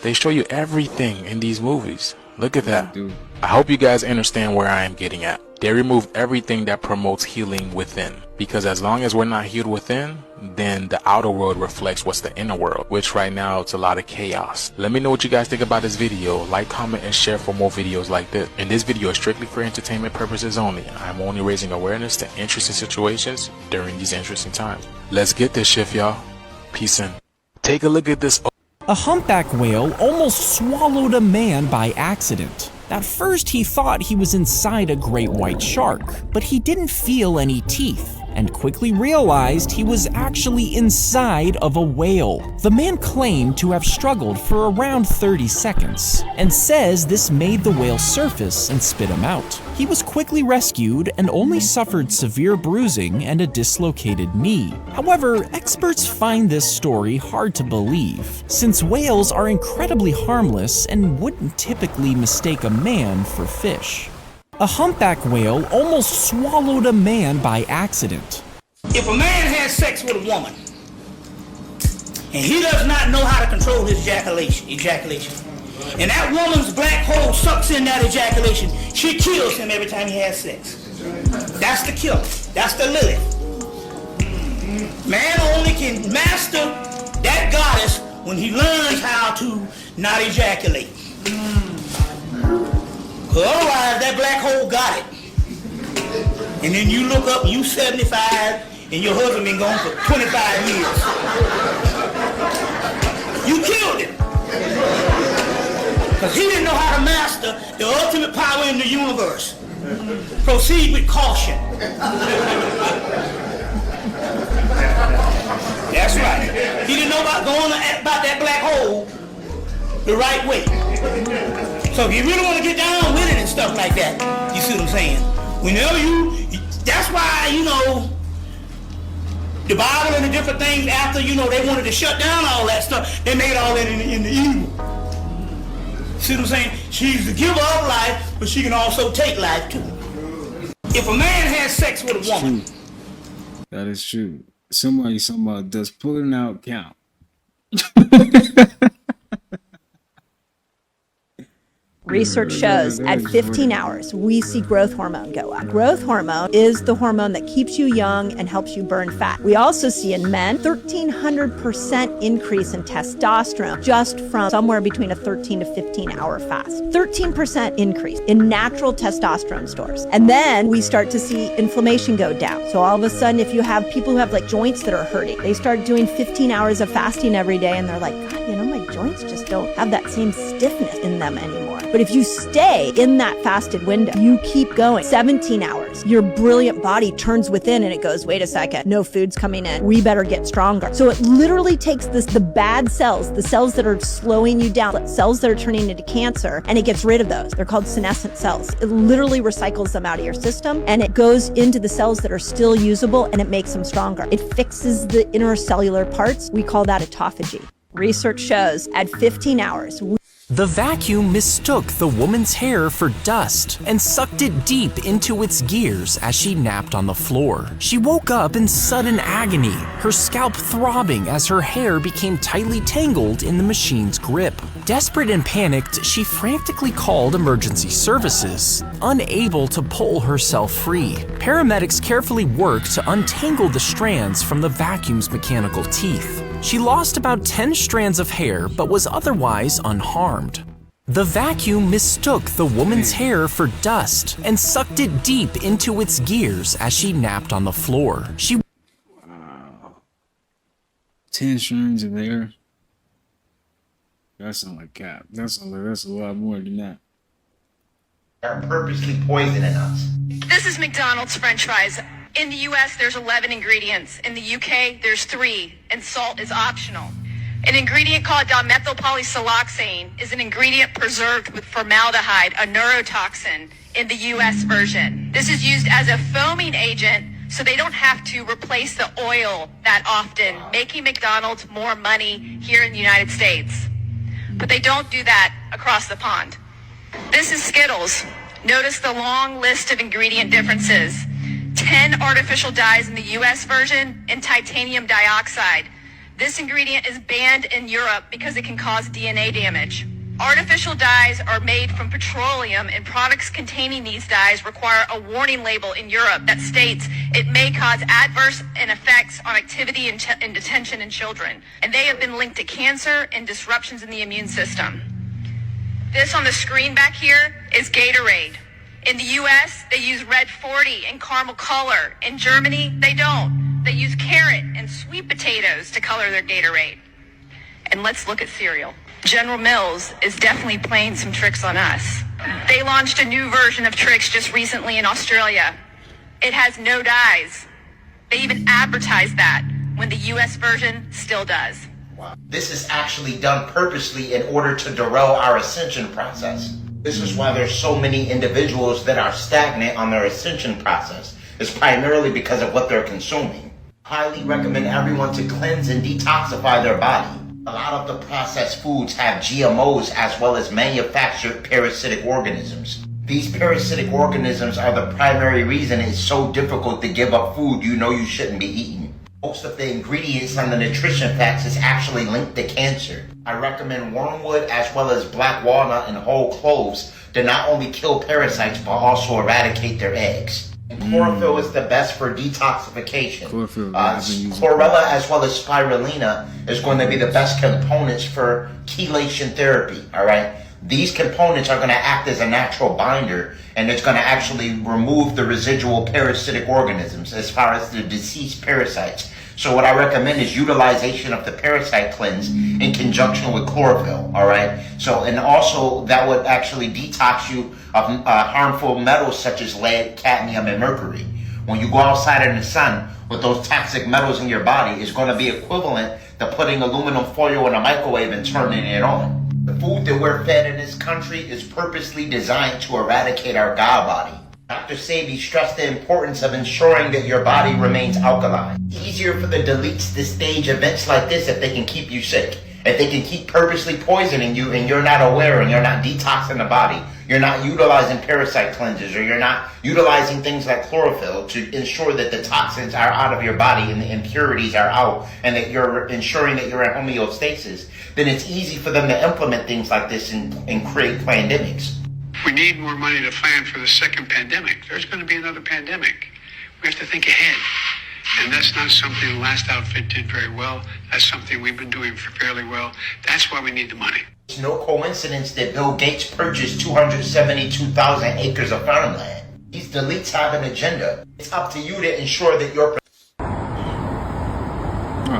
They show you everything in these movies. Look at that. I hope you guys understand where I am getting at. They remove everything that promotes healing within. Because as long as we're not healed within, then the outer world reflects what's the inner world, which right now it's a lot of chaos. Let me know what you guys think about this video. Like, comment, and share for more videos like this. And this video is strictly for entertainment purposes only. I'm only raising awareness to interesting situations during these interesting times. Let's get this shift, y'all. Peace in. Take a look at this. A humpback whale almost swallowed a man by accident. At first, he thought he was inside a great white shark, but he didn't feel any teeth, and quickly realized he was actually inside of a whale. The man claimed to have struggled for around 30 seconds, and says this made the whale surface and spit him out. He was quickly rescued and only suffered severe bruising and a dislocated knee. However, experts find this story hard to believe, since whales are incredibly harmless and wouldn't typically mistake a man for fish. A humpback whale almost swallowed a man by accident. If a man has sex with a woman and he does not know how to control his ejaculation, and that woman's black hole sucks in that ejaculation, she kills him every time he has sex. That's the killer. That's the lily. Man only can master that goddess when he learns how to not ejaculate. Otherwise, that black hole got it. And then you look up, you 75, and your husband been gone for 25 years. You killed him. Because he didn't know how to master the ultimate power in the universe. Proceed with caution. That's right. He didn't know about going about that black hole the right way. So if you really want to get down with it and stuff like that, you see what I'm saying? Whenever that's why, the Bible and the different things after, they wanted to shut down all that stuff, they made all that in the evil. See what I'm saying? She's the giver of life, but she can also take life too. If a man has sex with a woman. That is true. Somebody does pulling out count? Research shows at 15 hours, we see growth hormone go up. Growth hormone is the hormone that keeps you young and helps you burn fat. We also see in men 1,300% increase in testosterone just from somewhere between a 13 to 15 hour fast. 13% increase in natural testosterone stores. And then we start to see inflammation go down. So all of a sudden, if you have people who have like joints that are hurting, they start doing 15 hours of fasting every day and they're like, God, my joints just don't have that same stiffness in them anymore. But if you stay in that fasted window, you keep going 17 hours, your brilliant body turns within and it goes, wait a second, no food's coming in. We better get stronger. So it literally takes the bad cells, the cells that are slowing you down, cells that are turning into cancer, and it gets rid of those. They're called senescent cells. It literally recycles them out of your system and it goes into the cells that are still usable and it makes them stronger. It fixes the intercellular parts. We call that autophagy. Research shows at 15 hours, the vacuum mistook the woman's hair for dust and sucked it deep into its gears as she napped on the floor. She woke up in sudden agony, her scalp throbbing as her hair became tightly tangled in the machine's grip. Desperate and panicked, she frantically called emergency services, unable to pull herself free. Paramedics carefully worked to untangle the strands from the vacuum's mechanical teeth. She lost about 10 strands of hair, but was otherwise unharmed. The vacuum mistook the woman's hair for dust and sucked it deep into its gears as she napped on the floor. 10 strands of hair. That sounds like cap. That's a lot more than that. Are purposely poisoning us. This is McDonald's French fries. In the US, there's 11 ingredients. In the UK, there's 3, and salt is optional. An ingredient called dimethylpolysiloxane is an ingredient preserved with formaldehyde, a neurotoxin, in the US version. This is used as a foaming agent so they don't have to replace the oil that often, making McDonald's more money here in the United States. But they don't do that across the pond. This is Skittles. Notice the long list of ingredient differences. 10 artificial dyes in the US version and titanium dioxide. This ingredient is banned in Europe because it can cause DNA damage. Artificial dyes are made from petroleum, and products containing these dyes require a warning label in Europe that states it may cause adverse effects on activity and detention in children, and they have been linked to cancer and disruptions in the immune system. This on the screen back here is Gatorade. In the US, they use red 40 and caramel color. In Germany, they don't. They use carrot and sweet potatoes to color their Gatorade. And let's look at cereal. General Mills is definitely playing some tricks on us. They launched a new version of Trix just recently in Australia. It has no dyes. They even advertise that when the US version still does. This is actually done purposely in order to derail our ascension process. This is why there's so many individuals that are stagnant on their ascension process. It's primarily because of what they're consuming. Highly recommend everyone to cleanse and detoxify their body. A lot of the processed foods have GMOs as well as manufactured parasitic organisms. These parasitic organisms are the primary reason it's so difficult to give up food you know you shouldn't be eating. Most of the ingredients on the nutrition facts is actually linked to cancer. I recommend wormwood as well as black walnut and whole cloves to not only kill parasites but also eradicate their eggs. And chlorophyll is the best for detoxification. Chlorella as well as spirulina is going to be the best components for chelation therapy, all right? These components are going to act as a natural binder, and it's going to actually remove the residual parasitic organisms as far as the deceased parasites. So what I recommend is utilization of the parasite cleanse in conjunction with chlorophyll, all right? So, and also that would actually detox you of harmful metals such as lead, cadmium, and mercury. When you go outside in the sun with those toxic metals in your body, it's going to be equivalent to putting aluminum foil in a microwave and turning it on. The food that we're fed in this country is purposely designed to eradicate our God body. Dr. Sebi stressed the importance of ensuring that your body remains alkaline. It's easier for the deletes to stage events like this if they can keep you sick. If they can keep purposely poisoning you and you're not aware and you're not detoxing the body, you're not utilizing parasite cleanses, or you're not utilizing things like chlorophyll to ensure that the toxins are out of your body and the impurities are out, and that you're ensuring that you're in homeostasis, then it's easy for them to implement things like this and create pandemics. We need more money to plan for the second pandemic. There's going to be another pandemic. We have to think ahead. And that's not something the last outfit did very well. That's something we've been doing fairly well. That's why we need the money. It's no coincidence that Bill Gates purchased 272,000 acres of farmland. These deletes have an agenda. It's up to you to ensure that your... Oh,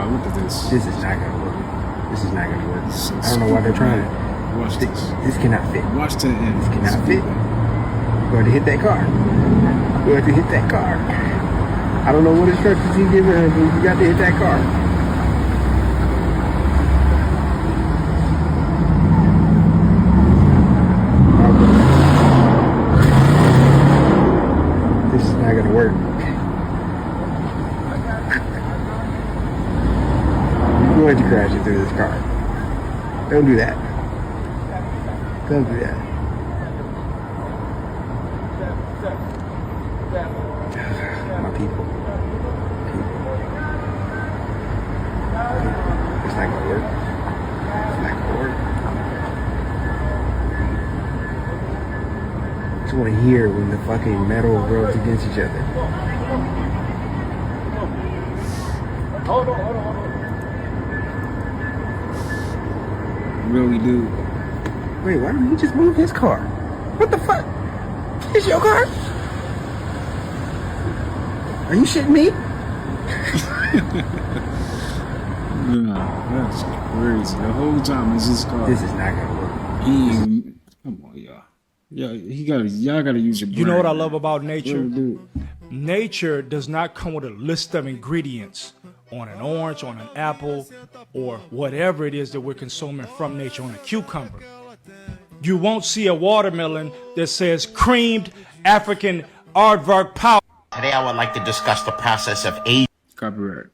look at this. This is not gonna work. This is not gonna work. I don't know why they're trying it. Watch this. This cannot fit. Watch the end. This cannot fit. We're going to hit that car. We're going to hit that car. I don't know what instructions he's giving her, but we got to hit that car. This is not going to work. You're going to crash into this car. Don't do that. Don't do that. My people. It's not gonna work. It's not gonna work. just want to hear when the fucking metal rubs against each other. Really do. Wait, why didn't he just move his car? What the fuck? It's your car? Are you shitting me? Yeah, that's crazy. The whole time it's his car. This is not gonna work. Come on, y'all. Yeah, y'all gotta use your brain. You know what I love about nature? Nature does not come with a list of ingredients on an orange, on an apple, or whatever it is that we're consuming from nature, on a cucumber. You won't see a watermelon that says creamed African aardvark powder. Today I would like to discuss the process of aging. Copyright.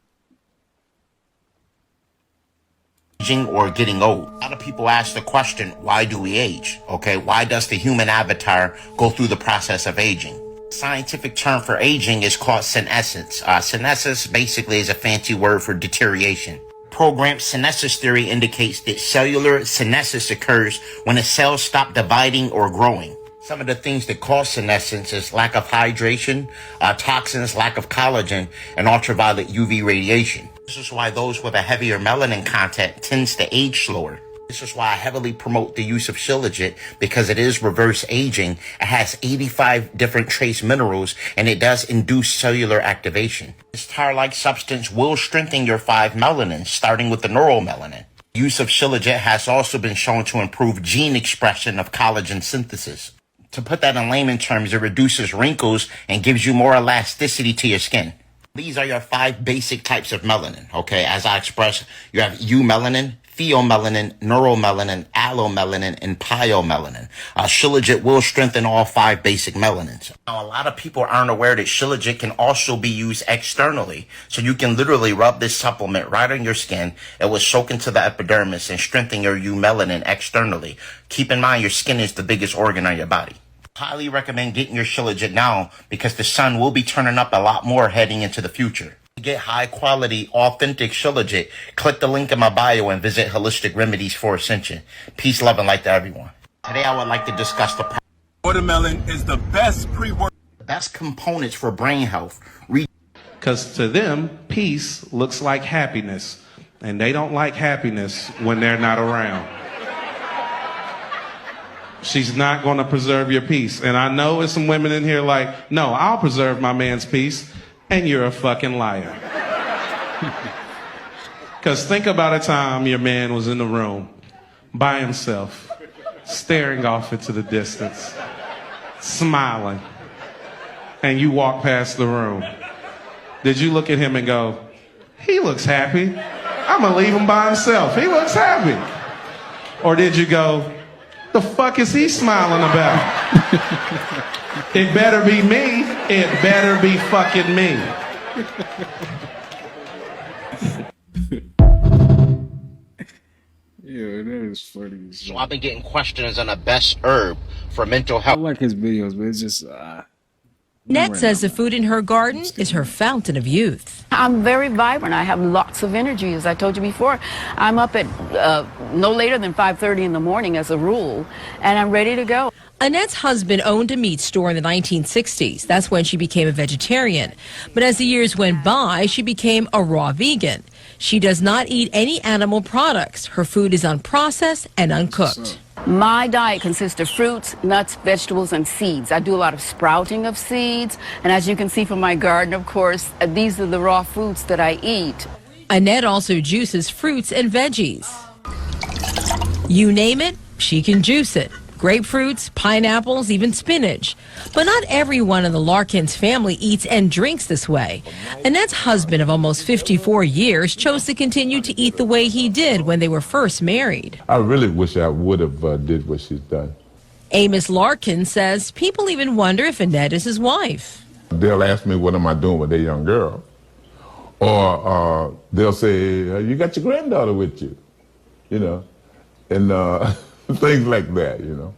Aging or getting old. A lot of people ask the question, why do we age? Okay, why does the human avatar go through the process of aging? The scientific term for aging is called senescence. Senescence basically is a fancy word for deterioration. Programmed senescence theory indicates that cellular senescence occurs when the cells stop dividing or growing. Some of the things that cause senescence is lack of hydration, toxins, lack of collagen, and ultraviolet UV radiation. This is why those with a heavier melanin content tends to age slower. This is why I heavily promote the use of Shilajit, because it is reverse aging. It has 85 different trace minerals, and it does induce cellular activation. This tar-like substance will strengthen your 5 melanins, starting with the neuromelanin. Use of Shilajit has also been shown to improve gene expression of collagen synthesis. To put that in layman terms, it reduces wrinkles and gives you more elasticity to your skin. These are your 5 basic types of melanin, okay? As I expressed, you have eumelanin, pheomelanin, neuromelanin, allomelanin, and pyomelanin. Shilajit will strengthen all 5 basic melanins. Now, a lot of people aren't aware that Shilajit can also be used externally. So you can literally rub this supplement right on your skin. It will soak into the epidermis and strengthen your eumelanin externally. Keep in mind, your skin is the biggest organ on your body. Highly recommend getting your Shilajit now, because the sun will be turning up a lot more heading into the future. To get high quality, authentic Shilajit, click the link in my bio and visit Holistic Remedies for Ascension. Peace, love, and light to everyone. Today I would like to discuss the watermelon is the best pre-work. Best components for brain health. Because to them, peace looks like happiness, and they don't like happiness when they're not around. She's not going to preserve your peace. And I know there's some women in here like, no, I'll preserve my man's peace. And you're a fucking liar. Because think about a time your man was in the room by himself, staring off into the distance, smiling, and you walk past the room. Did you look at him and go, he looks happy. I'm going to leave him by himself. He looks happy. Or did you go, the fuck is he smiling about? It better be me. It better be fucking me. Yeah, that is funny. So I've been getting questions on the best herb for mental health. I like his videos, but it's just... Ned says the food in her garden is her fountain of youth. I'm very vibrant. I have lots of energy, as I told you before. I'm up at no later than 5:30 in the morning as a rule, and I'm ready to go. Annette's husband owned a meat store in the 1960s. That's when she became a vegetarian. But as the years went by, she became a raw vegan. She does not eat any animal products. Her food is unprocessed and uncooked. My diet consists of fruits, nuts, vegetables, and seeds. I do a lot of sprouting of seeds, and as you can see from my garden, of course, these are the raw foods that I eat. Annette also juices fruits and veggies. You name it, she can juice it. Grapefruits, pineapples, even spinach. But not everyone in the Larkins family eats and drinks this way. Annette's husband of almost 54 years chose to continue to eat the way he did when they were first married. I really wish I would have did what she's done. Amos Larkin says people even wonder if Annette is his wife. They'll ask me, what am I doing with that young girl? Or they'll say, you got your granddaughter with you, you know, and things like that, you know.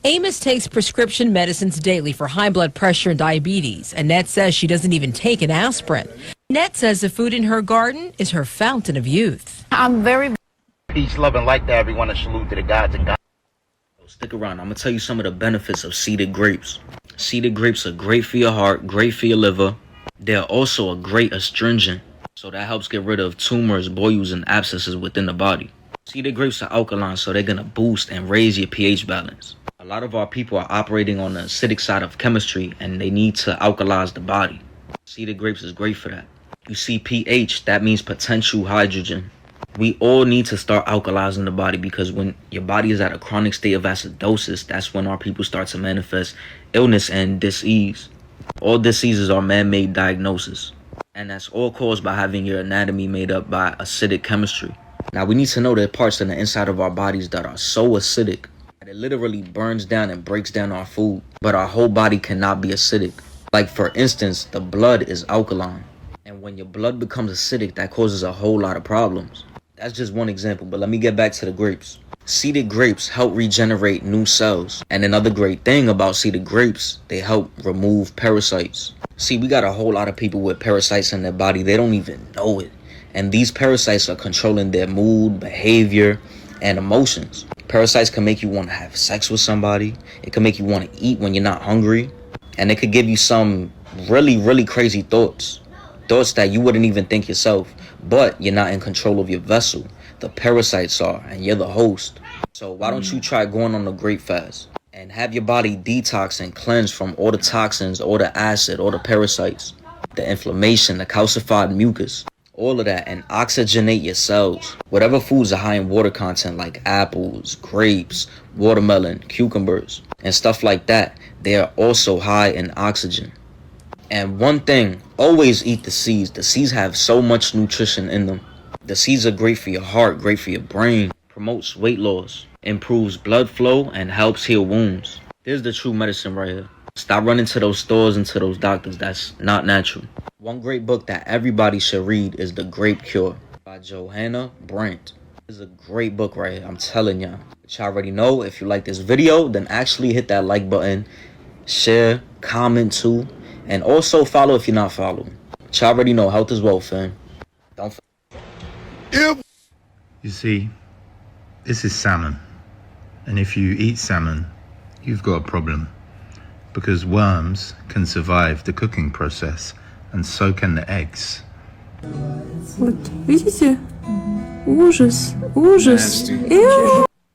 Amos takes prescription medicines daily for high blood pressure and diabetes. Annette says she doesn't even take an aspirin. Annette says the food in her garden is her fountain of youth. I'm very... Peace, love, and light to everyone, and salute to the gods and gods. Stick around. I'm going to tell you some of the benefits of seeded grapes. Seeded grapes are great for your heart, great for your liver. They're also a great astringent, so that helps get rid of tumors, boils, and abscesses within the body. Seeded grapes are alkaline, so they're going to boost and raise your pH balance. A lot of our people are operating on the acidic side of chemistry, and they need to alkalize the body. Seeded grapes is great for that. You see pH, that means potential hydrogen. We all need to start alkalizing the body, because when your body is at a chronic state of acidosis, that's when our people start to manifest illness and disease. All diseases are man-made diagnoses, and that's all caused by having your anatomy made up by acidic chemistry. Now, we need to know there are parts in the inside of our bodies that are so acidic that it literally burns down and breaks down our food, but our whole body cannot be acidic. Like, for instance, the blood is alkaline, and when your blood becomes acidic, that causes a whole lot of problems. That's just one example, but let me get back to the grapes. Seeded grapes help regenerate new cells. And another great thing about seeded grapes, they help remove parasites. See, we got a whole lot of people with parasites in their body. They don't even know it. And these parasites are controlling their mood, behavior, and emotions. Parasites can make you want to have sex with somebody. It can make you want to eat when you're not hungry. And it could give you some really, really crazy thoughts. Thoughts that you wouldn't even think yourself. But you're not in control of your vessel. The parasites are, and you're the host. So why don't you try going on a grape fast and have your body detox and cleanse from all the toxins, all the acid, all the parasites, the inflammation, the calcified mucus, all of that, and oxygenate your cells. Whatever foods are high in water content, like apples, grapes, watermelon, cucumbers, and stuff like that, they are also high in oxygen. And one thing, always eat the seeds. The seeds have so much nutrition in them. The seeds are great for your heart, great for your brain, promotes weight loss, improves blood flow, and helps heal wounds. There's the true medicine right here. Stop running to those stores and to those doctors. That's not natural. One great book that everybody should read is The Grape Cure by Johanna Brandt. This is a great book right here, I'm telling y'all. But y'all already know, if you like this video, then actually hit that like button, share, comment too, and also follow if you're not following. Y'all already know, health is wealth, fam. Don't You see, this is salmon. And if you eat salmon, you've got a problem. Because worms can survive the cooking process, and so can the eggs. Вот, видите? Ужас, ужас.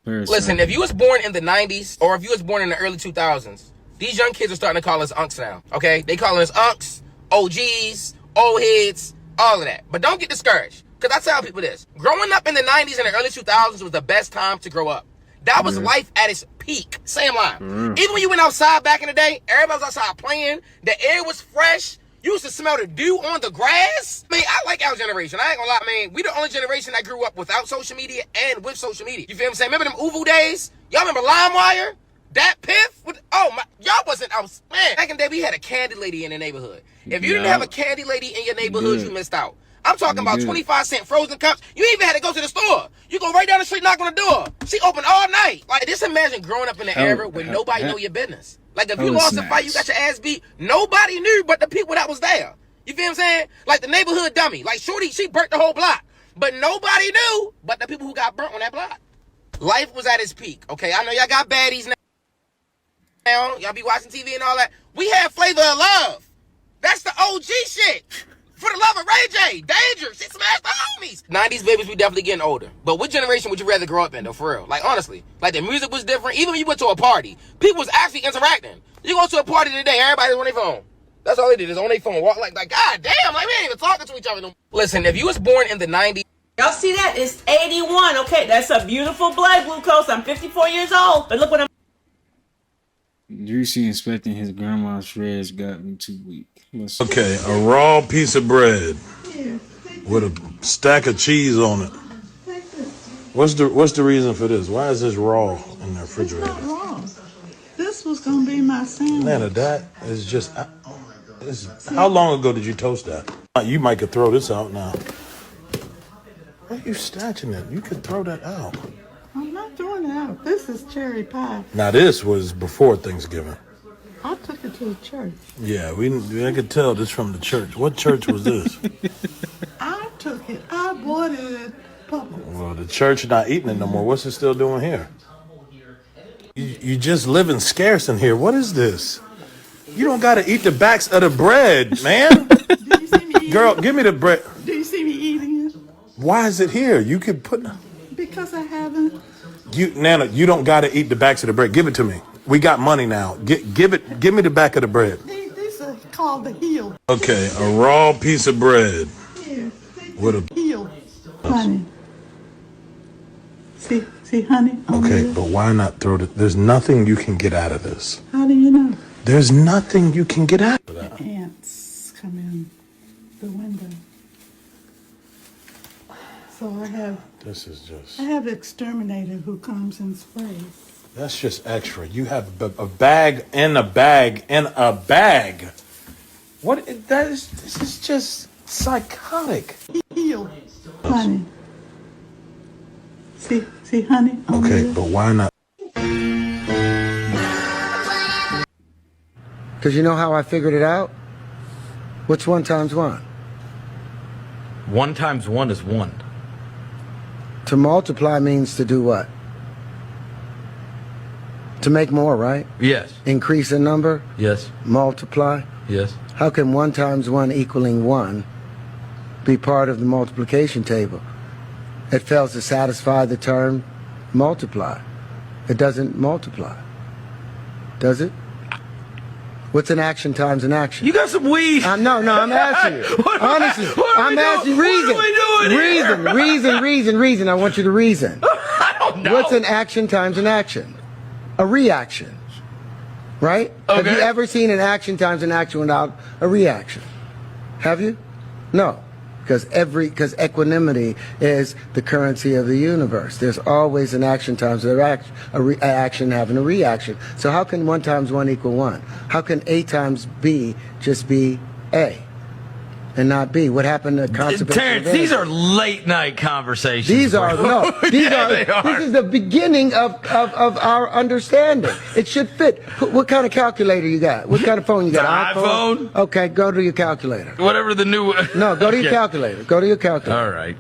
Listen, if you was born in the 90s or if you was born in the early 2000s, these young kids are starting to call us unks now, okay? They calling us unks, OGs, old heads, all of that. But don't get discouraged, because I tell people this. Growing up in the 90s and the early 2000s was the best time to grow up. That was life at its peak. Same line. Even when you went outside back in the day, everybody was outside playing. The air was fresh. You used to smell the dew on the grass. I mean, I like our generation. I ain't gonna lie, man. We the only generation that grew up without social media and with social media. You feel what I'm saying? Remember them Uvu days? Y'all remember LimeWire? That piff? Oh, my. Y'all wasn't, man. Back in the day, we had a candy lady in the neighborhood. If you didn't have a candy lady in your neighborhood, you missed out. I'm talking about 25-cent frozen cups. You even had to go to the store. You go right down the street, knock on the door. She open all night. Like, just imagine growing up in the era where nobody know your business. Like, if you lost a fight, you got your ass beat, nobody knew but the people that was there. You feel what I'm saying? Like the neighborhood dummy. Like, Shorty, she burnt the whole block. But nobody knew but the people who got burnt on that block. Life was at its peak, okay? I know y'all got baddies now. Y'all be watching TV and all that. We had Flavor of Love. That's the OG shit. For the love of Ray J, Danger, she smashed the homies. 90s babies, we definitely getting older. But what generation would you rather grow up in, though, for real? Like, honestly. Like, the music was different. Even when you went to a party, people was actually interacting. You go to a party today, everybody's on their phone. That's all they did, is on their phone. Walk like, God damn, like, we ain't even talking to each other no more. Listen, if you was born in the 90s. Y'all see that? It's 81. Okay, that's a beautiful blood glucose. I'm 54 years old. But look what I'm... Juicy inspecting his grandma's shreds got me too weak. Okay, a raw piece of bread with a stack of cheese on it. What's the reason for this? Why is this raw in the refrigerator? It's not raw. This was gonna be my sandwich. Nana, that is just. How long ago did you toast that? You might could throw this out now. Why are you snatching it? You could throw that out. I'm not throwing it out. This is cherry pie. Now this was before Thanksgiving. I took it to the church. Yeah, I could tell this from the church. What church was this? I took it. I bought it at Pullup. Well, the church not eating it no more. What's it still doing here? You just living scarce in here. What is this? You don't gotta eat the backs of the bread, man. Girl, give me the bread. Do you see me eating it? Why is it here? You could put. Because I haven't. Nana, you don't gotta eat the backs of the bread. Give it to me. We got money now. Give me the back of the bread. These are called the heel. Okay, a raw piece of bread with a Heel. Honey. See, honey? Okay, but why not throw it? There's nothing you can get out of this. How do you know? There's nothing you can get out of that. The ants come in the window. So I have. This is just. I have an exterminator who comes and sprays. That's just extra. You have a bag in a bag in a bag. What? This is just psychotic. Heel. Honey. See, honey? Okay, but why not? Because you know how I figured it out? What's 1 times 1? 1 times 1 is 1. To multiply means to do what? To make more, right? Yes. Increase in number? Yes. Multiply? Yes. How can 1 times 1 equaling 1 be part of the multiplication table? It fails to satisfy the term multiply. It doesn't multiply. Does it? What's an action times an action? You got some weed. No, I'm asking you. Honestly, I'm asking you. Reason. What are we doing here? Reason. I want you to reason. I don't know. What's an action times an action? A reaction. Right? Okay. Have you ever seen an action times an action without a reaction? Have you? No. Because equanimity is the currency of the universe. There's always an action times an action having a reaction. So how can 1 times 1 equal 1? How can A times B just be A and not B? What happened to conservation? Terrence, these are late night conversations. These are they are. This is the beginning of our understanding. It should fit. What kind of calculator you got? What kind of phone you got? iPhone? Okay, go to your calculator. Whatever the new. No, go to your calculator. Go to your calculator. All right.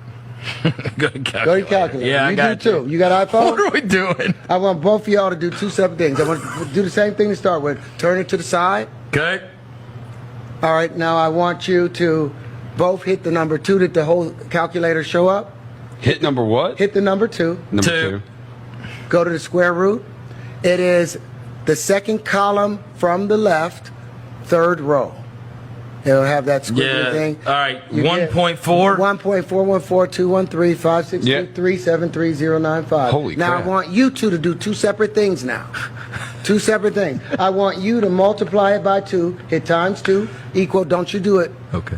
Go to calculator. Go to your calculator. Yeah, I got you. Do too. You got iPhone? What are we doing? I want both of y'all to do 2 separate things. I want to do the same thing to start with. Turn it to the side. Okay. All right, now I want you to both hit the number 2. Did the whole calculator show up? Hit number what? Hit the number 2. Number 2. Go to the square root. It is the second column from the left, 3rd row. It'll have that squiggly thing. All right. 1.4. 1.4142135623733095. Holy now crap. I want you two to do 2 separate things now. 2 separate things. I want you to multiply it by 2, hit times 2, equal, don't you do it. Okay.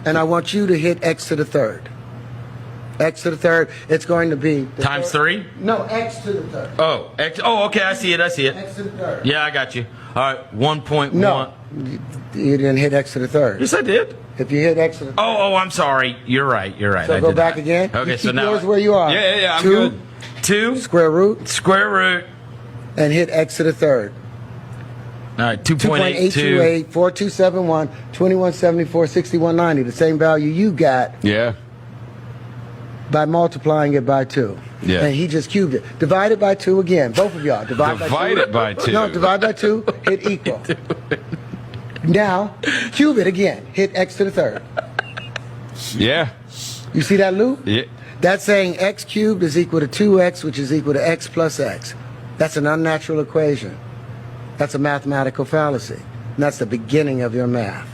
And I want you to hit x to the 3rd. X to the 3rd, it's going to be... Times 3? No, x to the 3rd. Oh, X. Oh, okay, I see it. X to the 3rd. Yeah, I got you. All right, 1.1. No, you didn't hit x to the 3rd. Yes, I did. If you hit x to the 3rd. Oh, I'm sorry. You're right. So I go did back not. again. Okay, you so keep now yours where you are. Yeah, I'm 2, good. 2. Square root. Square root. And hit x to the 3rd. All right, 2.82. 2.828, 4271, 2174, 6190. The same value you got. Yeah. By multiplying it by 2. Yeah. And he just cubed it. Divide it by 2 again. Both of y'all. Divide it by 2. No, divide by 2. Hit equal. Now, cube it again. Hit x to the 3rd. Yeah. You see that loop? Yeah. That's saying x cubed is equal to 2x, which is equal to x plus x. That's an unnatural equation. That's a mathematical fallacy. And that's the beginning of your math.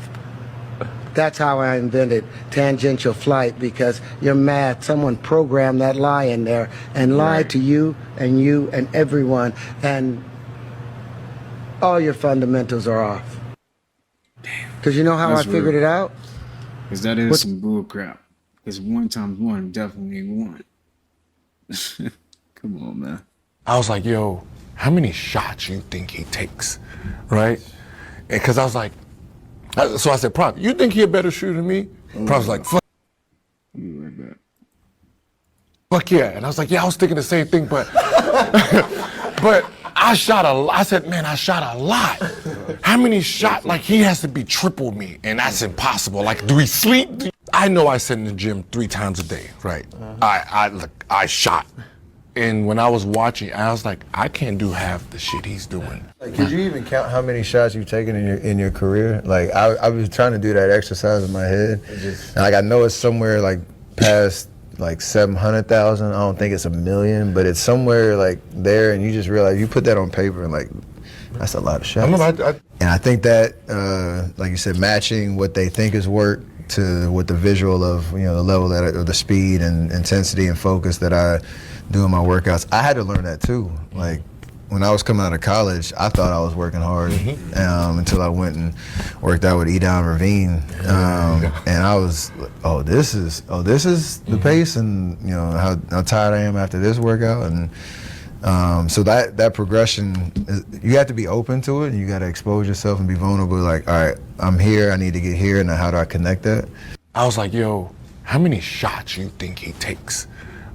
That's how I invented tangential flight, because your math, someone programmed that lie in there and lied to you and everyone, and all your fundamentals are off. Because you know how That's I figured real. it out? Because that is some bull crap. Because 1 times 1 definitely ain't 1. Come on, man. I was like, yo, how many shots you think he takes, right? Because I was like, so I said, Prop, you think he a better shooter than me? Prop was like, fuck. Fuck yeah. And I was like, yeah, I was thinking the same thing, but but I said, man, I shot a lot. How many shots? Like, he has to be triple me, and that's impossible. Like, do we sleep? I know I sit in the gym 3 times a day, right? I shot. And when I was watching, I was like, I can't do half the shit he's doing. Like, could you even count how many shots you've taken in your career? Like, I was trying to do that exercise in my head. And, like, I know it's somewhere like past like 700,000. I don't think it's 1 million, but it's somewhere like there. And you just realize you put that on paper and like, that's a lot of shots. And I think that, like you said, matching what they think is work to what the visual of, you know, the level of the speed and intensity and focus that I do in my workouts. I had to learn that too. Like, when I was coming out of college, I thought I was working hard until I went and worked out with Irving. And I was like, this is the pace, and you know how tired I am after this workout. And so that progression, you have to be open to it, and you got to expose yourself and be vulnerable. Like, all right, I'm here, I need to get here, and now how do I connect that? I was like, yo, how many shots you think he takes,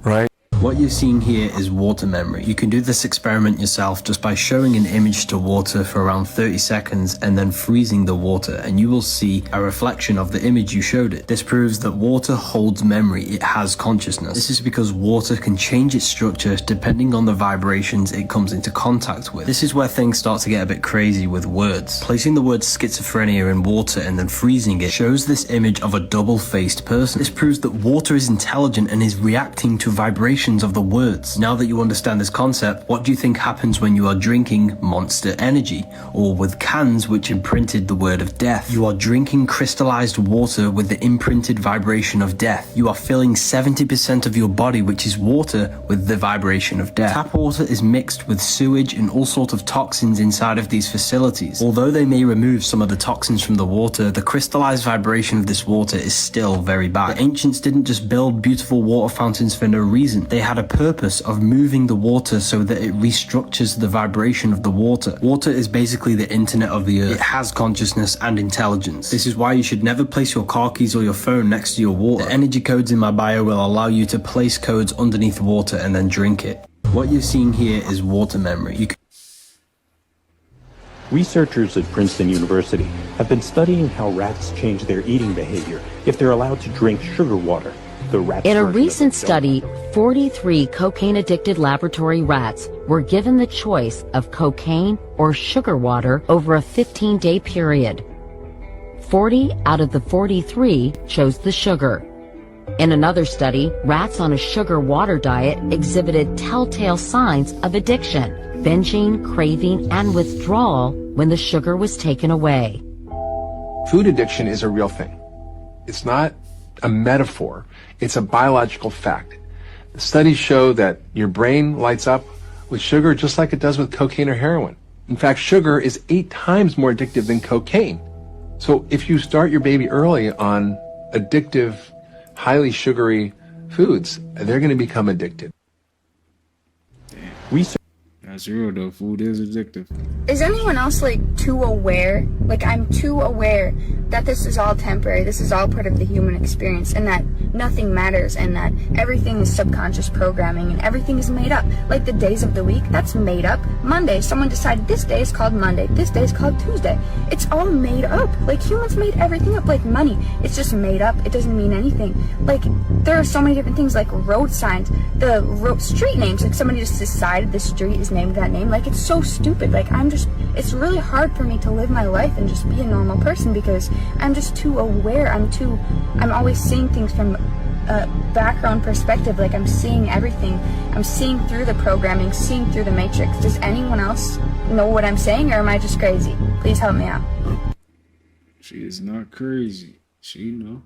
right? What you're seeing here is water memory. You can do this experiment yourself just by showing an image to water for around 30 seconds and then freezing the water, and you will see a reflection of the image you showed it. This proves that water holds memory, it has consciousness. This is because water can change its structure depending on the vibrations it comes into contact with. This is where things start to get a bit crazy with words. Placing the word schizophrenia in water and then freezing it shows this image of a double-faced person. This proves that water is intelligent and is reacting to vibrations of the words. Now that you understand this concept, what do you think happens when you are drinking Monster Energy, or with cans which imprinted the word of death? You are drinking crystallized water with the imprinted vibration of death. You are filling 70% of your body, which is water, with the vibration of death. Tap water is mixed with sewage and all sorts of toxins inside of these facilities. Although they may remove some of the toxins from the water, the crystallized vibration of this water is still very bad. The ancients didn't just build beautiful water fountains for no reason. They had a purpose of moving the water so that it restructures the vibration of the water. Water is basically the internet of the earth. It has consciousness and intelligence. This is why you should never place your car keys or your phone next to your water. The energy codes in my bio will allow you to place codes underneath water and then drink it. What you're seeing here is water memory. Researchers at Princeton University have been studying how rats change their eating behavior if they're allowed to drink sugar water. In a recent study, 43 cocaine-addicted laboratory rats were given the choice of cocaine or sugar water over a 15-day period. 40 out of the 43 chose the sugar. In another study, rats on a sugar water diet exhibited telltale signs of addiction, binging, craving, and withdrawal when the sugar was taken away. Food addiction is a real thing. It's not a metaphor. It's a biological fact. The studies show that your brain lights up with sugar just like it does with cocaine or heroin. In fact, sugar is 8 times more addictive than cocaine. So if you start your baby early on addictive, highly sugary foods, they're going to become addicted. That's real though. Food is addictive. Is anyone else like too aware? Like, I'm too aware that this is all temporary, this is all part of the human experience, and that nothing matters, and that everything is subconscious programming, and everything is made up. Like the days of the week, that's made up. Monday, someone decided this day is called Monday, this day is called Tuesday. It's all made up. Like, humans made everything up. Like money, it's just made up. It doesn't mean anything. Like, there are so many different things, like road signs, the street names. Like, somebody just decided this street is named that name. Like, it's so stupid. Like, it's really hard for me to live my life and just be a normal person because I'm just too aware. I'm always seeing things from a background perspective. Like, I'm seeing everything. I'm seeing through the programming, seeing through the matrix. Does anyone else know what I'm saying, or am I just crazy? Please help me out. She is not crazy. She know.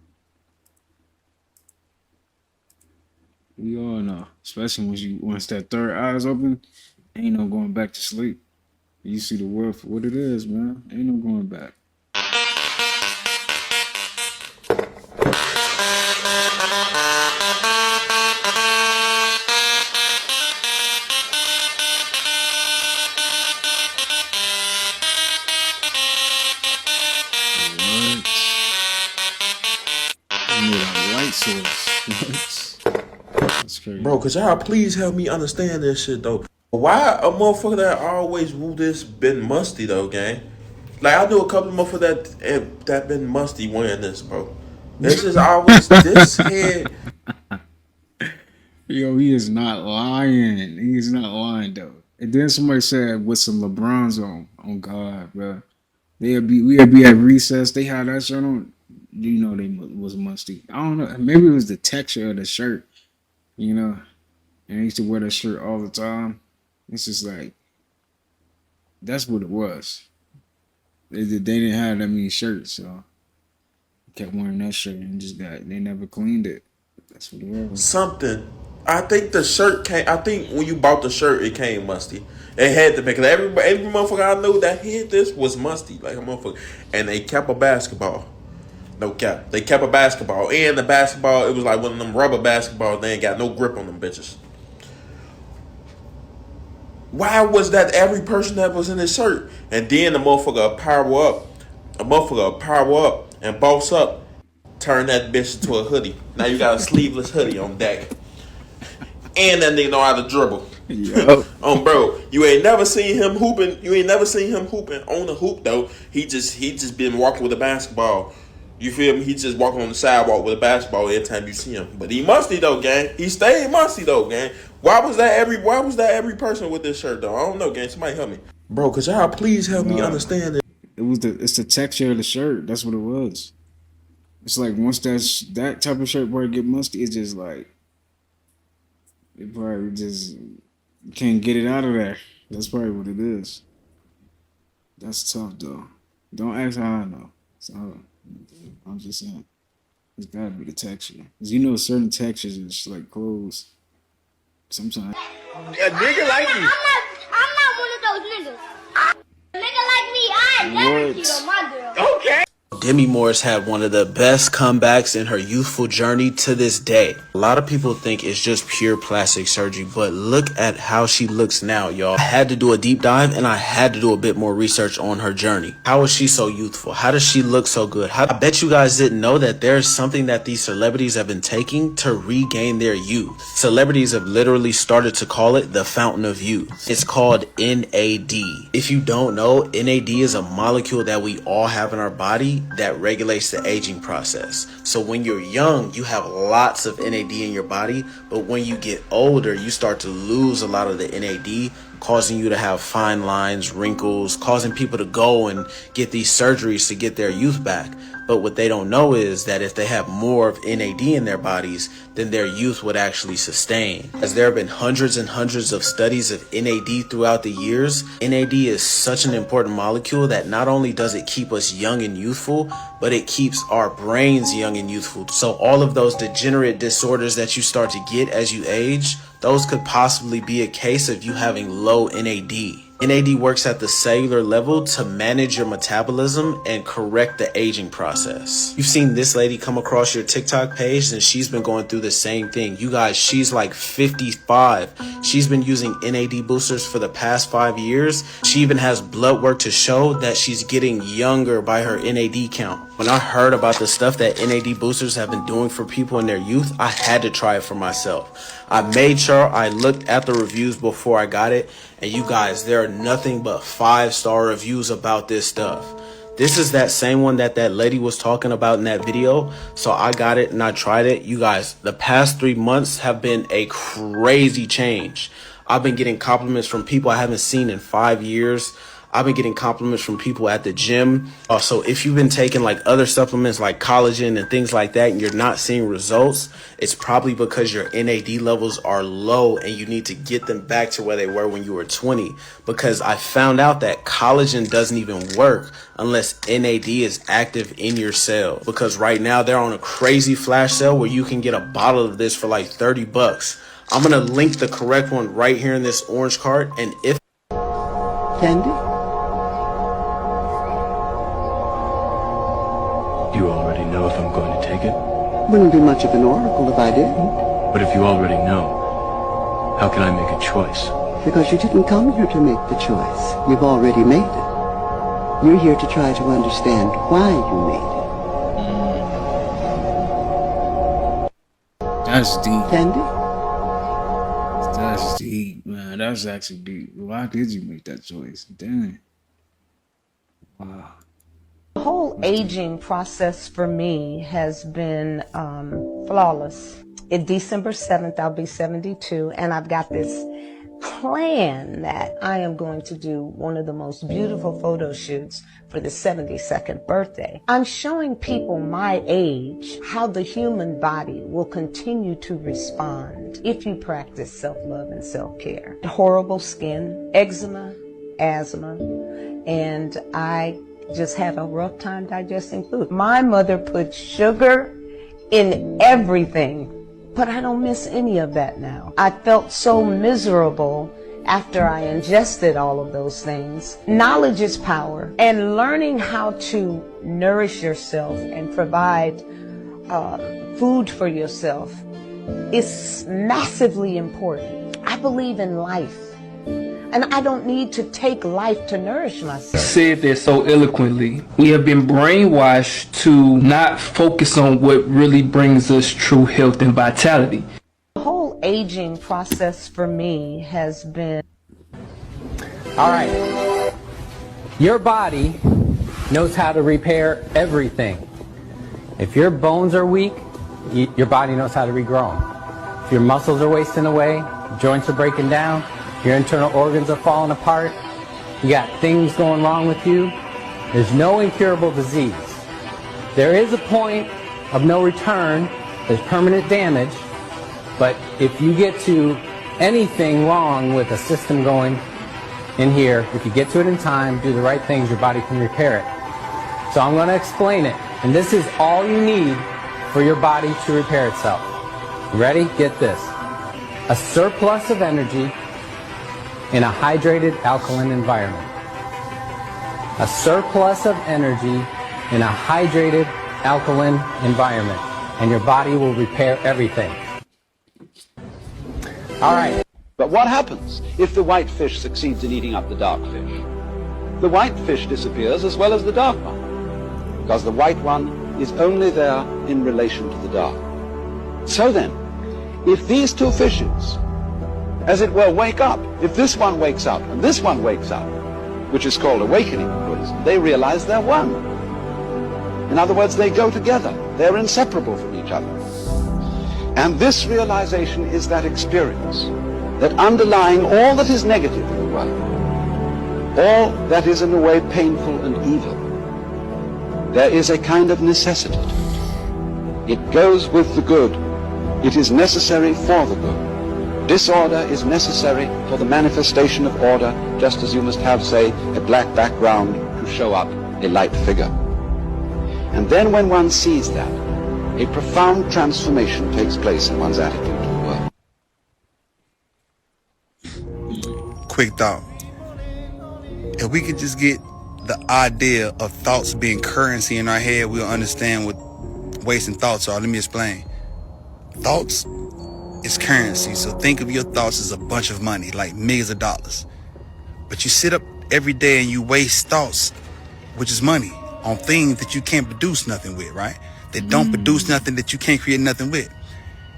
We all know. Especially once that third eye is open, ain't no going back to sleep. You see the world for what it is, man. Ain't no going back. Bro, could y'all please help me understand this shit though? Why a motherfucker that always woo this been musty though, gang? Like, I knew a couple of motherfuckers that been musty wearing this, bro. This is always this head. Yo, he is not lying. He is not lying though. And then somebody said with some LeBrons on God, bro. We'd be at recess. They had that shirt on. You know they was musty. I don't know. Maybe it was the texture of the shirt. You know, and I used to wear that shirt all the time. It's just like that's what it was. They didn't have that many shirts, so kept wearing that shirt and they never cleaned it. That's what it was. Something. I think the shirt came. I think when you bought the shirt, it came musty. It had to be, because every motherfucker I knew that hit this was musty, like a motherfucker. And they kept a basketball. No cap. They kept a basketball. And the basketball, it was like one of them rubber basketballs. They ain't got no grip on them bitches. Why was that every person that was in this shirt? And then the motherfucker power up. A motherfucker power up and boss up. Turn that bitch into a hoodie. Now you got a sleeveless hoodie on deck. And that nigga know how to dribble. Yep. Bro, you ain't never seen him hooping. You ain't never seen him hooping on the hoop though. He just been walking with a basketball. You feel me? He just walking on the sidewalk with a basketball every time you see him. But he musty though, gang. He stayed musty though, gang. Why was that every person with this shirt though? I don't know, gang. Somebody help me. Bro, could y'all please help me understand it? It's the texture of the shirt. That's what it was. It's like once that type of shirt probably get musty, it's just like it probably just can't get it out of there. That's probably what it is. That's tough though. Don't ask how I know. So I'm just saying, it's gotta be the texture. Cause you know certain textures is like clothes. Sometimes. A nigga like me. I'm not one of those niggas. A nigga like me, I never cheat on my girl. Okay. Demi Moore's had one of the best comebacks in her youthful journey to this day. A lot of people think it's just pure plastic surgery, but look at how she looks now, y'all. I had to do a deep dive and I had to do a bit more research on her journey. How is she so youthful? How does she look so good? I bet you guys didn't know that there's something that these celebrities have been taking to regain their youth. Celebrities have literally started to call it the fountain of youth. It's called NAD. If you don't know, NAD is a molecule that we all have in our body that regulates the aging process. So when you're young, you have lots of NAD in your body, but when you get older, you start to lose a lot of the NAD, causing you to have fine lines, wrinkles, causing people to go and get these surgeries to get their youth back. But what they don't know is that if they have more of NAD in their bodies, then their youth would actually sustain. As there have been hundreds and hundreds of studies of NAD throughout the years, NAD is such an important molecule that not only does it keep us young and youthful, but it keeps our brains young and youthful. So all of those degenerate disorders that you start to get as you age, those could possibly be a case of you having low NAD. NAD works at the cellular level to manage your metabolism and correct the aging process. You've seen this lady come across your TikTok page and she's been going through the same thing. You guys, she's like 55. She's been using NAD boosters for the past 5 years. She even has blood work to show that she's getting younger by her NAD count. When I heard about the stuff that NAD boosters have been doing for people in their youth, I had to try it for myself. I made sure I looked at the reviews before I got it, and you guys, there are nothing but 5-star reviews about this stuff. This is that same one that lady was talking about in that video. So I got it and I tried it. You guys, the past 3 months have been a crazy change. I've been getting compliments from people I haven't seen in 5 years. I've been getting compliments from people at the gym. So if you've been taking like other supplements like collagen and things like that and you're not seeing results, it's probably because your NAD levels are low and you need to get them back to where they were when you were 20. Because I found out that collagen doesn't even work unless NAD is active in your cell. Because right now they're on a crazy flash sale where you can get a bottle of this for like $30. I'm gonna link the correct one right here in this orange card. And if Candy? You already know if I'm going to take it? Wouldn't be much of an oracle if I didn't. But if you already know, how can I make a choice? Because you didn't come here to make the choice. You've already made it. You're here to try to understand why you made it. That's deep. Candy? That's deep, man. That's actually deep. Why did you make that choice? Damn. Wow. The whole aging process for me has been flawless. December 7th, I'll be 72, and I've got this plan that I am going to do one of the most beautiful photo shoots for the 72nd birthday. I'm showing people my age how the human body will continue to respond if you practice self-love and self-care. Horrible skin, eczema, asthma, and I just have a rough time digesting food. My mother put sugar in everything, but I don't miss any of that now. I felt so miserable after I ingested all of those things. Knowledge is power, and learning how to nourish yourself and provide food for yourself is massively important. I believe in life, and I don't need to take life to nourish myself. Said that so eloquently. We have been brainwashed to not focus on what really brings us true health and vitality. The whole aging process for me has been... All right. Your body knows how to repair everything. If your bones are weak, your body knows how to regrow them. If your muscles are wasting away, joints are breaking down, your internal organs are falling apart, you got things going wrong with you, there's no incurable disease. There is a point of no return, there's permanent damage, but if you get to anything wrong with a system going in here, if you get to it in time, do the right things, your body can repair it. So I'm going to explain it, and this is all you need for your body to repair itself. You ready? Get this. A surplus of energy in a hydrated alkaline environment. A surplus of energy in a hydrated alkaline environment, and your body will repair everything. All right. But what happens if the white fish succeeds in eating up the dark fish? The white fish disappears as well as the dark one, because the white one is only there in relation to the dark. So then, if these two fishes, as it were, wake up, if this one wakes up and this one wakes up, which is called awakening in Buddhism, they realize they're one. In other words, they go together. They're inseparable from each other. And this realization is that experience that underlying all that is negative in the world, all that is in a way painful and evil, there is a kind of necessity. It goes with the good. It is necessary for the good. Disorder is necessary for the manifestation of order, just as you must have, say, a black background to show up a light figure. And then when one sees that, a profound transformation takes place in one's attitude to the world. Quick thought. If we could just get the idea of thoughts being currency in our head, we'll understand what wasting thoughts are. Let me explain. Thoughts is currency, so think of your thoughts as a bunch of money, like millions of dollars. But you sit up every day and you waste thoughts, which is money, on things that you can't produce nothing with, right? That don't produce nothing, that you can't create nothing with.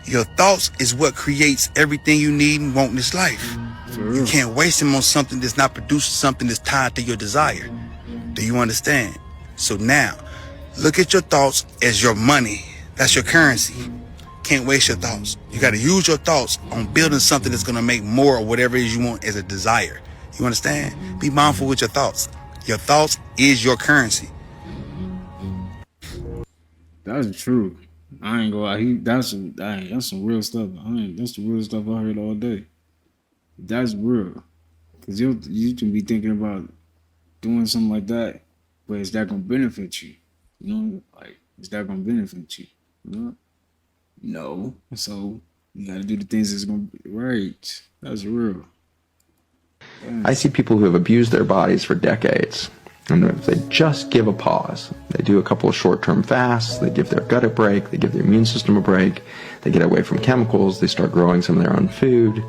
Your thoughts is what creates everything you need and want in this life. You can't waste them on something that's not producing something that's tied to your desire. Do you understand? So now, look at your thoughts as your money. That's your currency. Can't waste your thoughts. You got to use your thoughts on building something that's going to make more of whatever it is you want as a desire. You understand? Be mindful with your thoughts. Your thoughts is your currency. That's true. I ain't gonna lie. That's some real stuff. That's the real stuff I heard all day. That's real. Cause you can be thinking about doing something like that, but is that gonna benefit you? You know, like, is that gonna benefit you? You know? No. So you gotta do the things that's gonna be right. That's real. I see people who have abused their bodies for decades, and if they just give a pause, they do a couple of short-term fasts, they give their gut a break, they give their immune system a break, they get away from chemicals, they start growing some of their own food,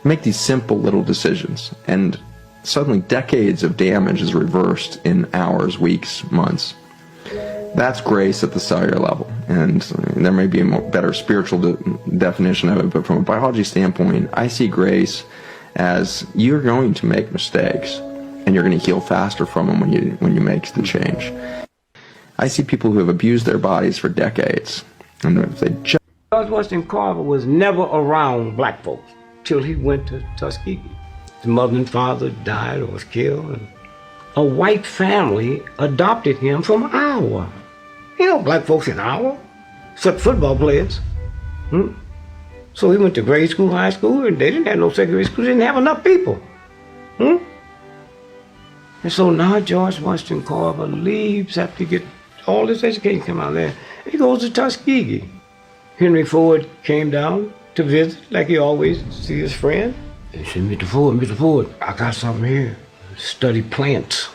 make these simple little decisions, and suddenly decades of damage is reversed in hours, weeks, months. That's grace at the cellular level, and there may be a better spiritual definition of it, but from a biology standpoint, I see grace as you're going to make mistakes, and you're going to heal faster from them when you make the change. I see people who have abused their bodies for decades, and if they just George Washington Carver was never around black folks till he went to Tuskegee. His mother and father died or was killed, and a white family adopted him from Iowa. You know, black folks in Iowa, except football players. So he went to grade school, high school, and they didn't have no secondary school. They didn't have enough people. And so now George Washington Carver leaves after he get all this education come out there. He goes to Tuskegee. Henry Ford came down to visit, like he always see his friend. He said, Mr. Ford, I got something here. Study plants.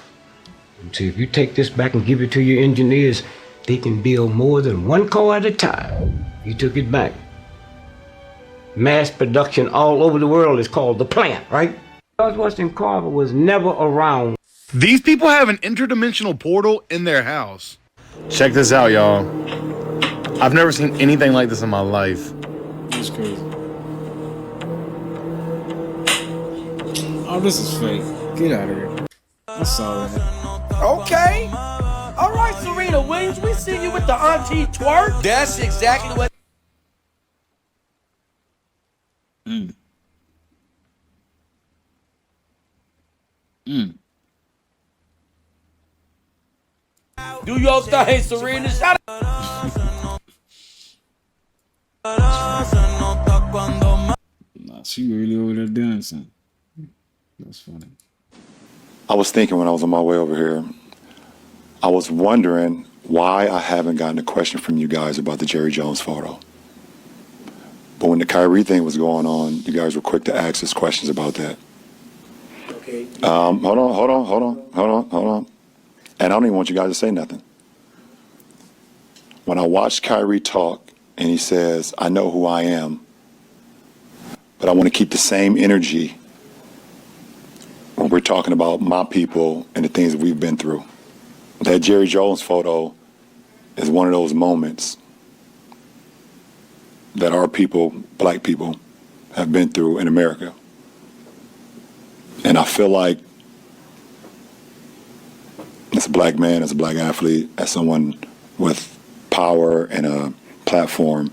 And see, if you take this back and give it to your engineers, they can build more than one car at a time. He took it back. Mass production all over the world is called the plant, right? George Washington Carver was never around. These people have an interdimensional portal in their house. Check this out, y'all. I've never seen anything like this in my life. That's crazy. Oh, this is fake. Get out of here. I saw that. Okay. All right, Serena Williams, we see you with the auntie twerk. That's exactly what. Do your thing, Serena. Shout out. Nah, she really over there dancing. That's funny. I was thinking when I was on my way over here, I was wondering why I haven't gotten a question from you guys about the Jerry Jones photo. But when the Kyrie thing was going on, you guys were quick to ask us questions about that. Okay. Hold on. And I don't even want you guys to say nothing. When I watched Kyrie talk and he says, I know who I am, but I want to keep the same energy when we're talking about my people and the things that we've been through. That Jerry Jones photo is one of those moments that our people, black people, have been through in America. And I feel like as a black man, as a black athlete, as someone with power and a platform,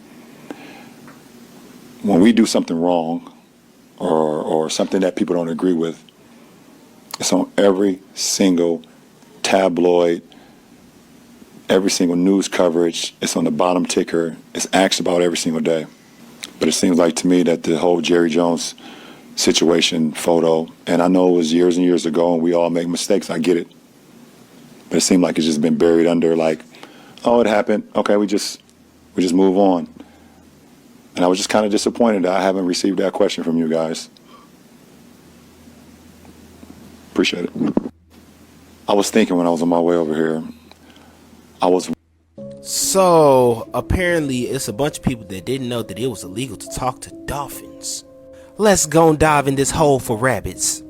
when we do something wrong or something that people don't agree with, it's on every single tabloid, every single news coverage. It's on the bottom ticker. It's asked about every single day. But it seems like to me that the whole Jerry Jones situation photo, and I know it was years and years ago and we all make mistakes, I get it. But it seemed like it's just been buried under like, oh, it happened. Okay, we just move on. And I was just kind of disappointed that I haven't received that question from you guys. Appreciate it. I was thinking when I was on my way over here, So apparently it's a bunch of people that didn't know that it was illegal to talk to dolphins. Let's go and dive in this hole for rabbits.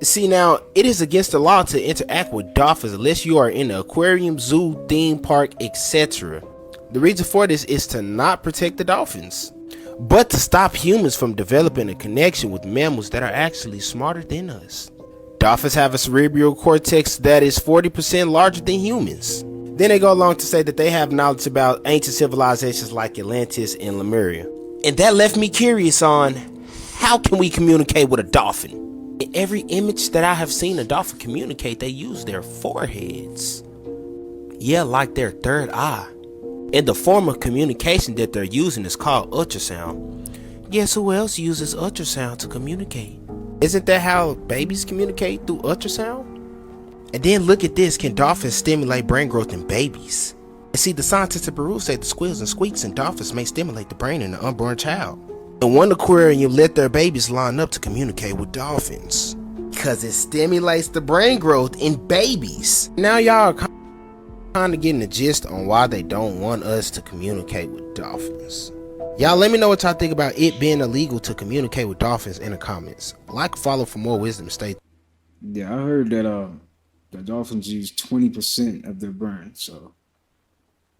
See, now it is against the law to interact with dolphins unless you are in an aquarium, zoo, theme park, etc. The reason for this is to not protect the dolphins, but to stop humans from developing a connection with mammals that are actually smarter than us. Dolphins have a cerebral cortex that is 40% larger than humans. Then they go along to say that they have knowledge about ancient civilizations like Atlantis and Lemuria. And that left me curious on how can we communicate with a dolphin? In every image that I have seen a dolphin communicate, they use their foreheads. Yeah, like their third eye. And the form of communication that they're using is called ultrasound. Guess who else uses ultrasound to communicate? Isn't that how babies communicate, through ultrasound? And then look at this, can dolphins stimulate brain growth in babies? And see, the scientists in Peru say the squeals and squeaks in dolphins may stimulate the brain in an unborn child. In one aquarium, let their babies line up to communicate with dolphins, because it stimulates the brain growth in babies. Now y'all are kind of getting the gist on why they don't want us to communicate with dolphins. Y'all let me know what y'all think about it being illegal to communicate with dolphins in the comments. Like, follow for more wisdom. Stay. Yeah, I heard that the dolphins use 20% of their brain, so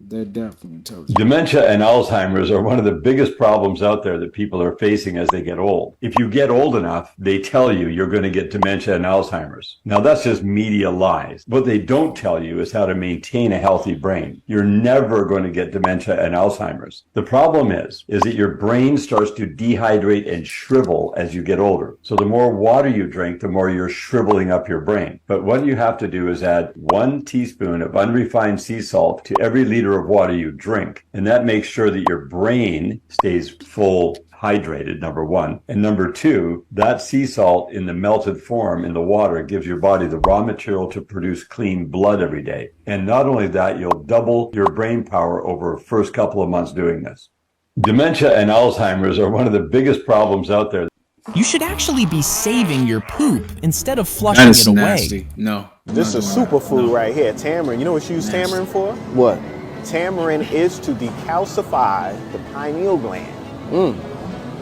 They're definitely intelligent. Dementia and Alzheimer's are one of the biggest problems out there that people are facing as they get old. If you get old enough, they tell you you're going to get dementia and Alzheimer's. Now, that's just media lies. What they don't tell you is how to maintain a healthy brain. You're never going to get dementia and Alzheimer's. The problem is that your brain starts to dehydrate and shrivel as you get older. So the more water you drink, the more you're shriveling up your brain. But what you have to do is add 1 teaspoon of unrefined sea salt to every liter of water you drink. And that makes sure that your brain stays full hydrated, number one. And number two, that sea salt in the melted form in the water gives your body the raw material to produce clean blood every day. And not only that, you'll double your brain power over the first couple of months doing this. Dementia and Alzheimer's are one of the biggest problems out there. You should actually be saving your poop instead of flushing it away. Nasty. No. This is a superfood right here, tamarind. You know what you use tamarind for? What? Tamarind is to decalcify the pineal gland.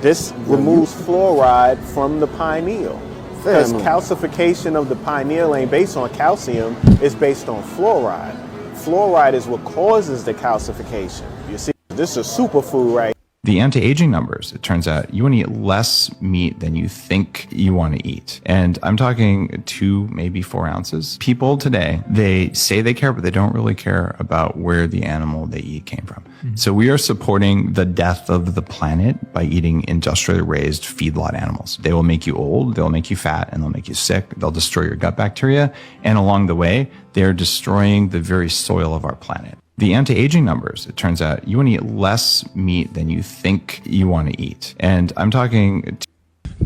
This removes fluoride from the pineal. Because calcification of the pineal ain't based on calcium, it's based on fluoride. Fluoride is what causes the calcification. You see, this is a superfood right here. The anti-aging numbers, it turns out you want to eat less meat than you think you want to eat. And I'm talking 2, maybe 4 ounces. People today, they say they care, but they don't really care about where the animal they eat came from. So we are supporting the death of the planet by eating industrially raised feedlot animals. They will make you old, they'll make you fat, and they'll make you sick. They'll destroy your gut bacteria. And along the way, they're destroying the very soil of our planet. The anti-aging numbers, it turns out you want to eat less meat than you think you want to eat. And I'm talking...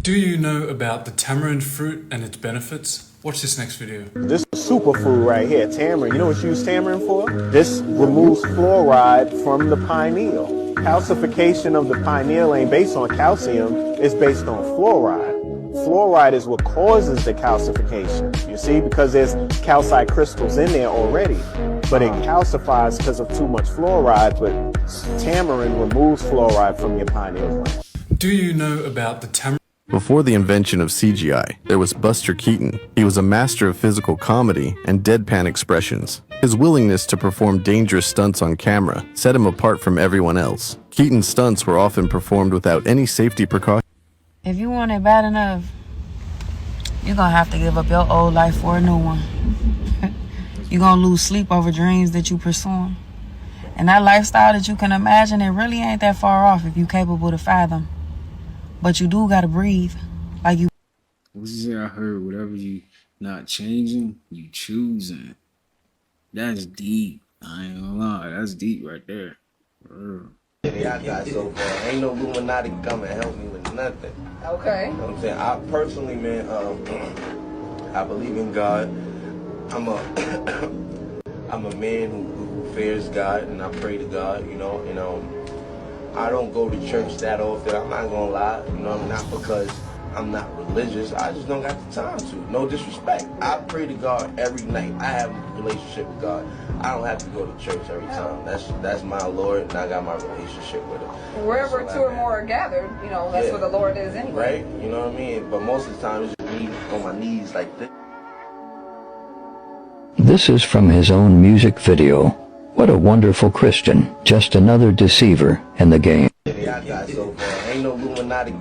Do you know about the tamarind fruit and its benefits? Watch this next video. This is a superfood right here, tamarind. You know what you use tamarind for? This removes fluoride from the pineal. Calcification of the pineal ain't based on calcium, it's based on fluoride. Fluoride is what causes the calcification, you see, because there's calcite crystals in there already. But it calcifies because of too much fluoride, but tamarind removes fluoride from your pineal gland. Do you know about the tamarind? Before the invention of CGI, there was Buster Keaton. He was a master of physical comedy and deadpan expressions. His willingness to perform dangerous stunts on camera set him apart from everyone else. Keaton's stunts were often performed without any safety precautions. If you want it bad enough, you're gonna have to give up your old life for a new one. You're gonna lose sleep over dreams that you pursue. And that lifestyle that you can imagine, it really ain't that far off if you're capable to fathom. But you do gotta breathe. Like you. What's this I heard? Whatever you not changing, you choosing. That's deep. I ain't gonna lie. That's deep right there. I got so far. Ain't no Illuminati come and help me with nothing. Okay. You know what I'm saying? I personally, man, I believe in God. I'm a man who fears God, and I pray to God, you know, and I don't go to church that often. I'm not gonna lie, you know, not because I'm not religious. I just don't got the time to. No disrespect. I pray to God every night. I have a relationship with God. I don't have to go to church every time. That's my Lord, and I got my relationship with Him. Wherever two or more are gathered, you know, that's where the Lord is anyway. Right? You know what I mean? But most of the time, it's just me on my knees like this. This is from his own music video. What a wonderful Christian. Just another deceiver in the game. I got so far. Ain't no Illuminati.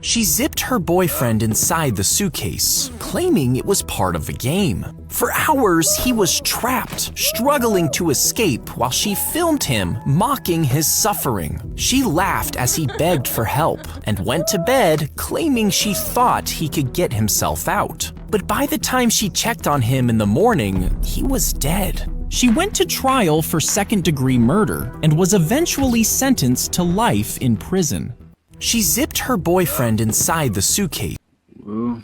She zipped her boyfriend inside the suitcase, claiming it was part of the game. For hours, he was trapped, struggling to escape while she filmed him, mocking his suffering. She laughed as he begged for help and went to bed, claiming she thought he could get himself out. But by the time she checked on him in the morning, he was dead. She went to trial for second-degree murder and was eventually sentenced to life in prison. She zipped her boyfriend inside the suitcase. Well,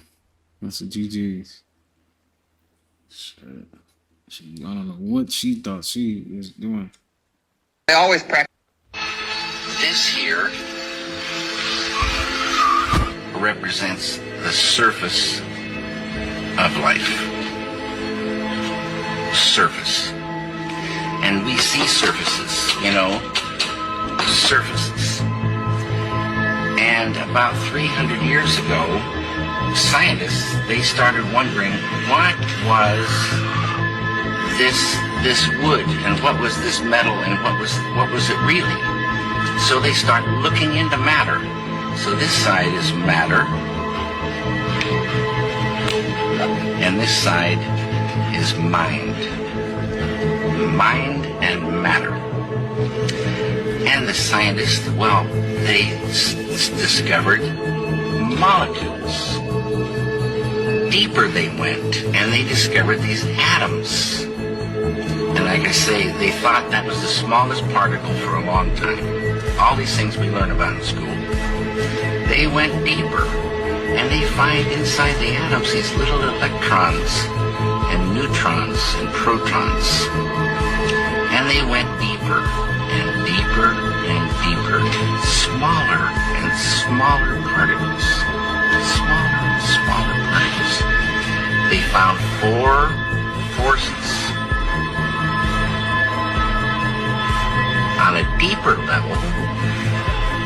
that's a GG's. Shit. I don't know what she thought she was doing. I always practice. This here represents the surface of life. Surface. And we see surfaces, you know, surfaces. And about 300 years ago, scientists, they started wondering what was this this wood, and what was this metal, and what was it really? So they start looking into matter. So this side is matter, and this side is mind. Mind and matter. And the scientists, well, they discovered molecules. Deeper they went, and they discovered these atoms. And like I say, they thought that was the smallest particle for a long time. All these things we learn about in school. They went deeper, and they find inside the atoms these little electrons and neutrons and protons. And they went deeper and deeper and deeper, smaller and smaller particles, smaller and smaller particles. They found 4 forces. On a deeper level,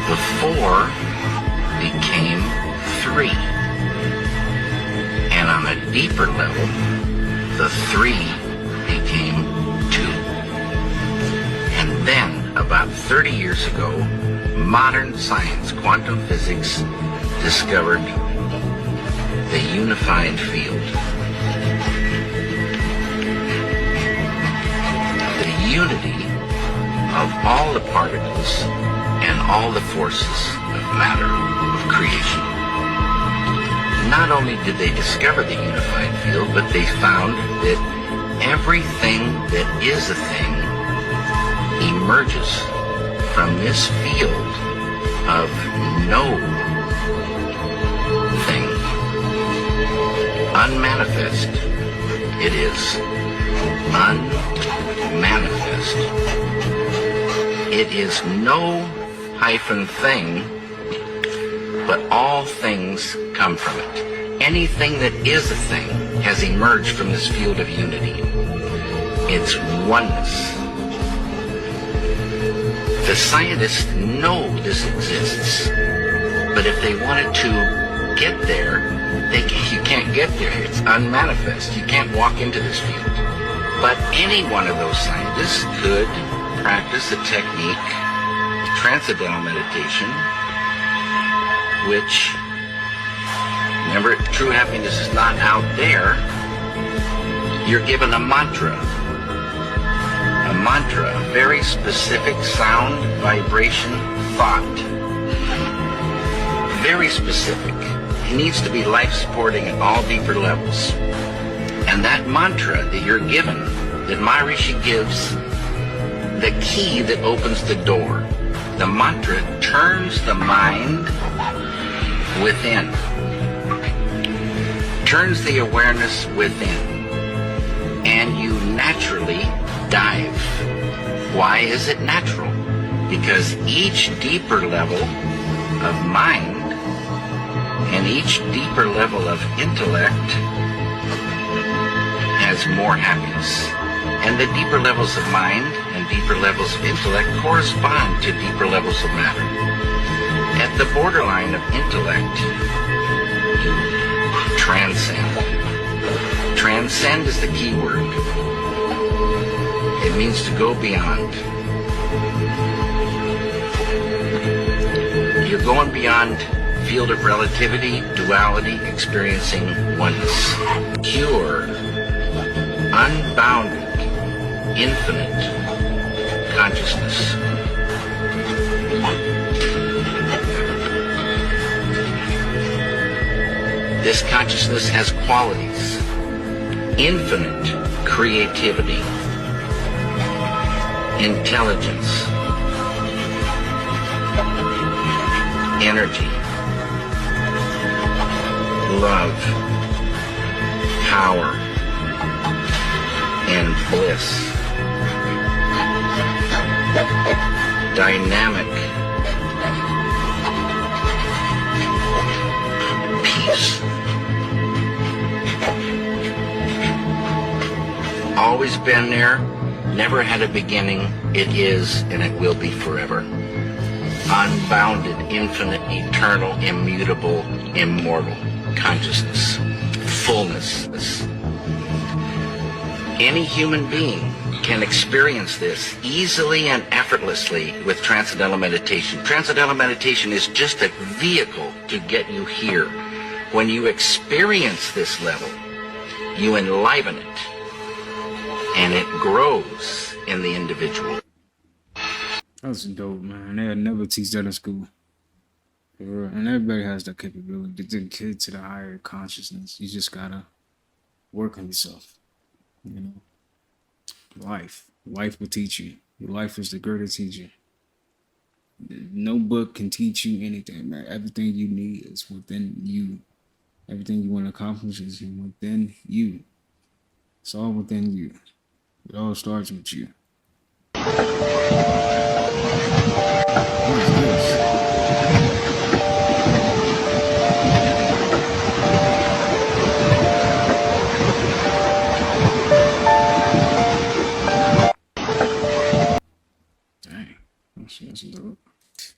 the 4 became 3. And on a deeper level, the 3 became 2. And then, about 30 years ago, modern science, quantum physics, discovered the unified field. The unity of all the particles and all the forces of matter, of creation. Not only did they discover the unified field, but they found that everything that is a thing emerges from this field of no thing. Unmanifest. It is unmanifest. It is no hyphen thing, but all things come from it. Anything that is a thing has emerged from this field of unity. It's oneness. The scientists know this exists, but if they wanted to get there, you can't get there. It's unmanifest. You can't walk into this field. But any one of those scientists could practice a technique, transcendental meditation, which, remember, true happiness is not out there. You're given a mantra. A mantra, a very specific sound, vibration, thought. Very specific. It needs to be life-supporting at all deeper levels. And that mantra that you're given, that Maharishi gives, the key that opens the door. The mantra turns the mind within. Turns the awareness within. And you naturally dive. Why is it natural? Because each deeper level of mind and each deeper level of intellect has more happiness. And the deeper levels of mind and deeper levels of intellect correspond to deeper levels of matter. At the borderline of intellect, you transcend. Transcend is the key word. It means to go beyond. You're going beyond field of relativity, duality, experiencing oneness. Pure, unbounded, infinite consciousness. This consciousness has qualities. Infinite creativity, intelligence, energy, love, power, and bliss. Dynamic peace. Always been there, never had a beginning. It is and it will be forever. Unbounded, infinite, eternal, immutable, immortal consciousness, fullness. Any human being can experience this easily and effortlessly with Transcendental Meditation. Transcendental Meditation is just a vehicle to get you here. When you experience this level, you enliven it, and it grows in the individual. That's dope, man. They'll never teach that in school. For real. And everybody has that capability to get to the higher consciousness. You just gotta work on yourself. You know? Life will teach you. Your life is the greatest teacher. No book can teach you anything, man. Everything you need is within you. Everything you want to accomplish is within you. It's all within you. It all starts with you. What is this? That's dope.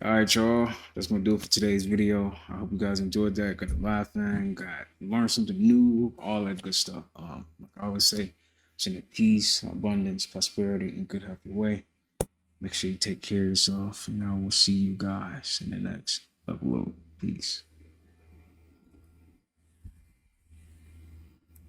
All right, y'all. That's gonna do it for today's video. I hope you guys enjoyed that. Got to laughing, learned something new, all that good stuff. Like I always say, it's in peace, abundance, prosperity, and good healthy way. Make sure you take care of yourself. We'll see you guys in the next upload. Peace.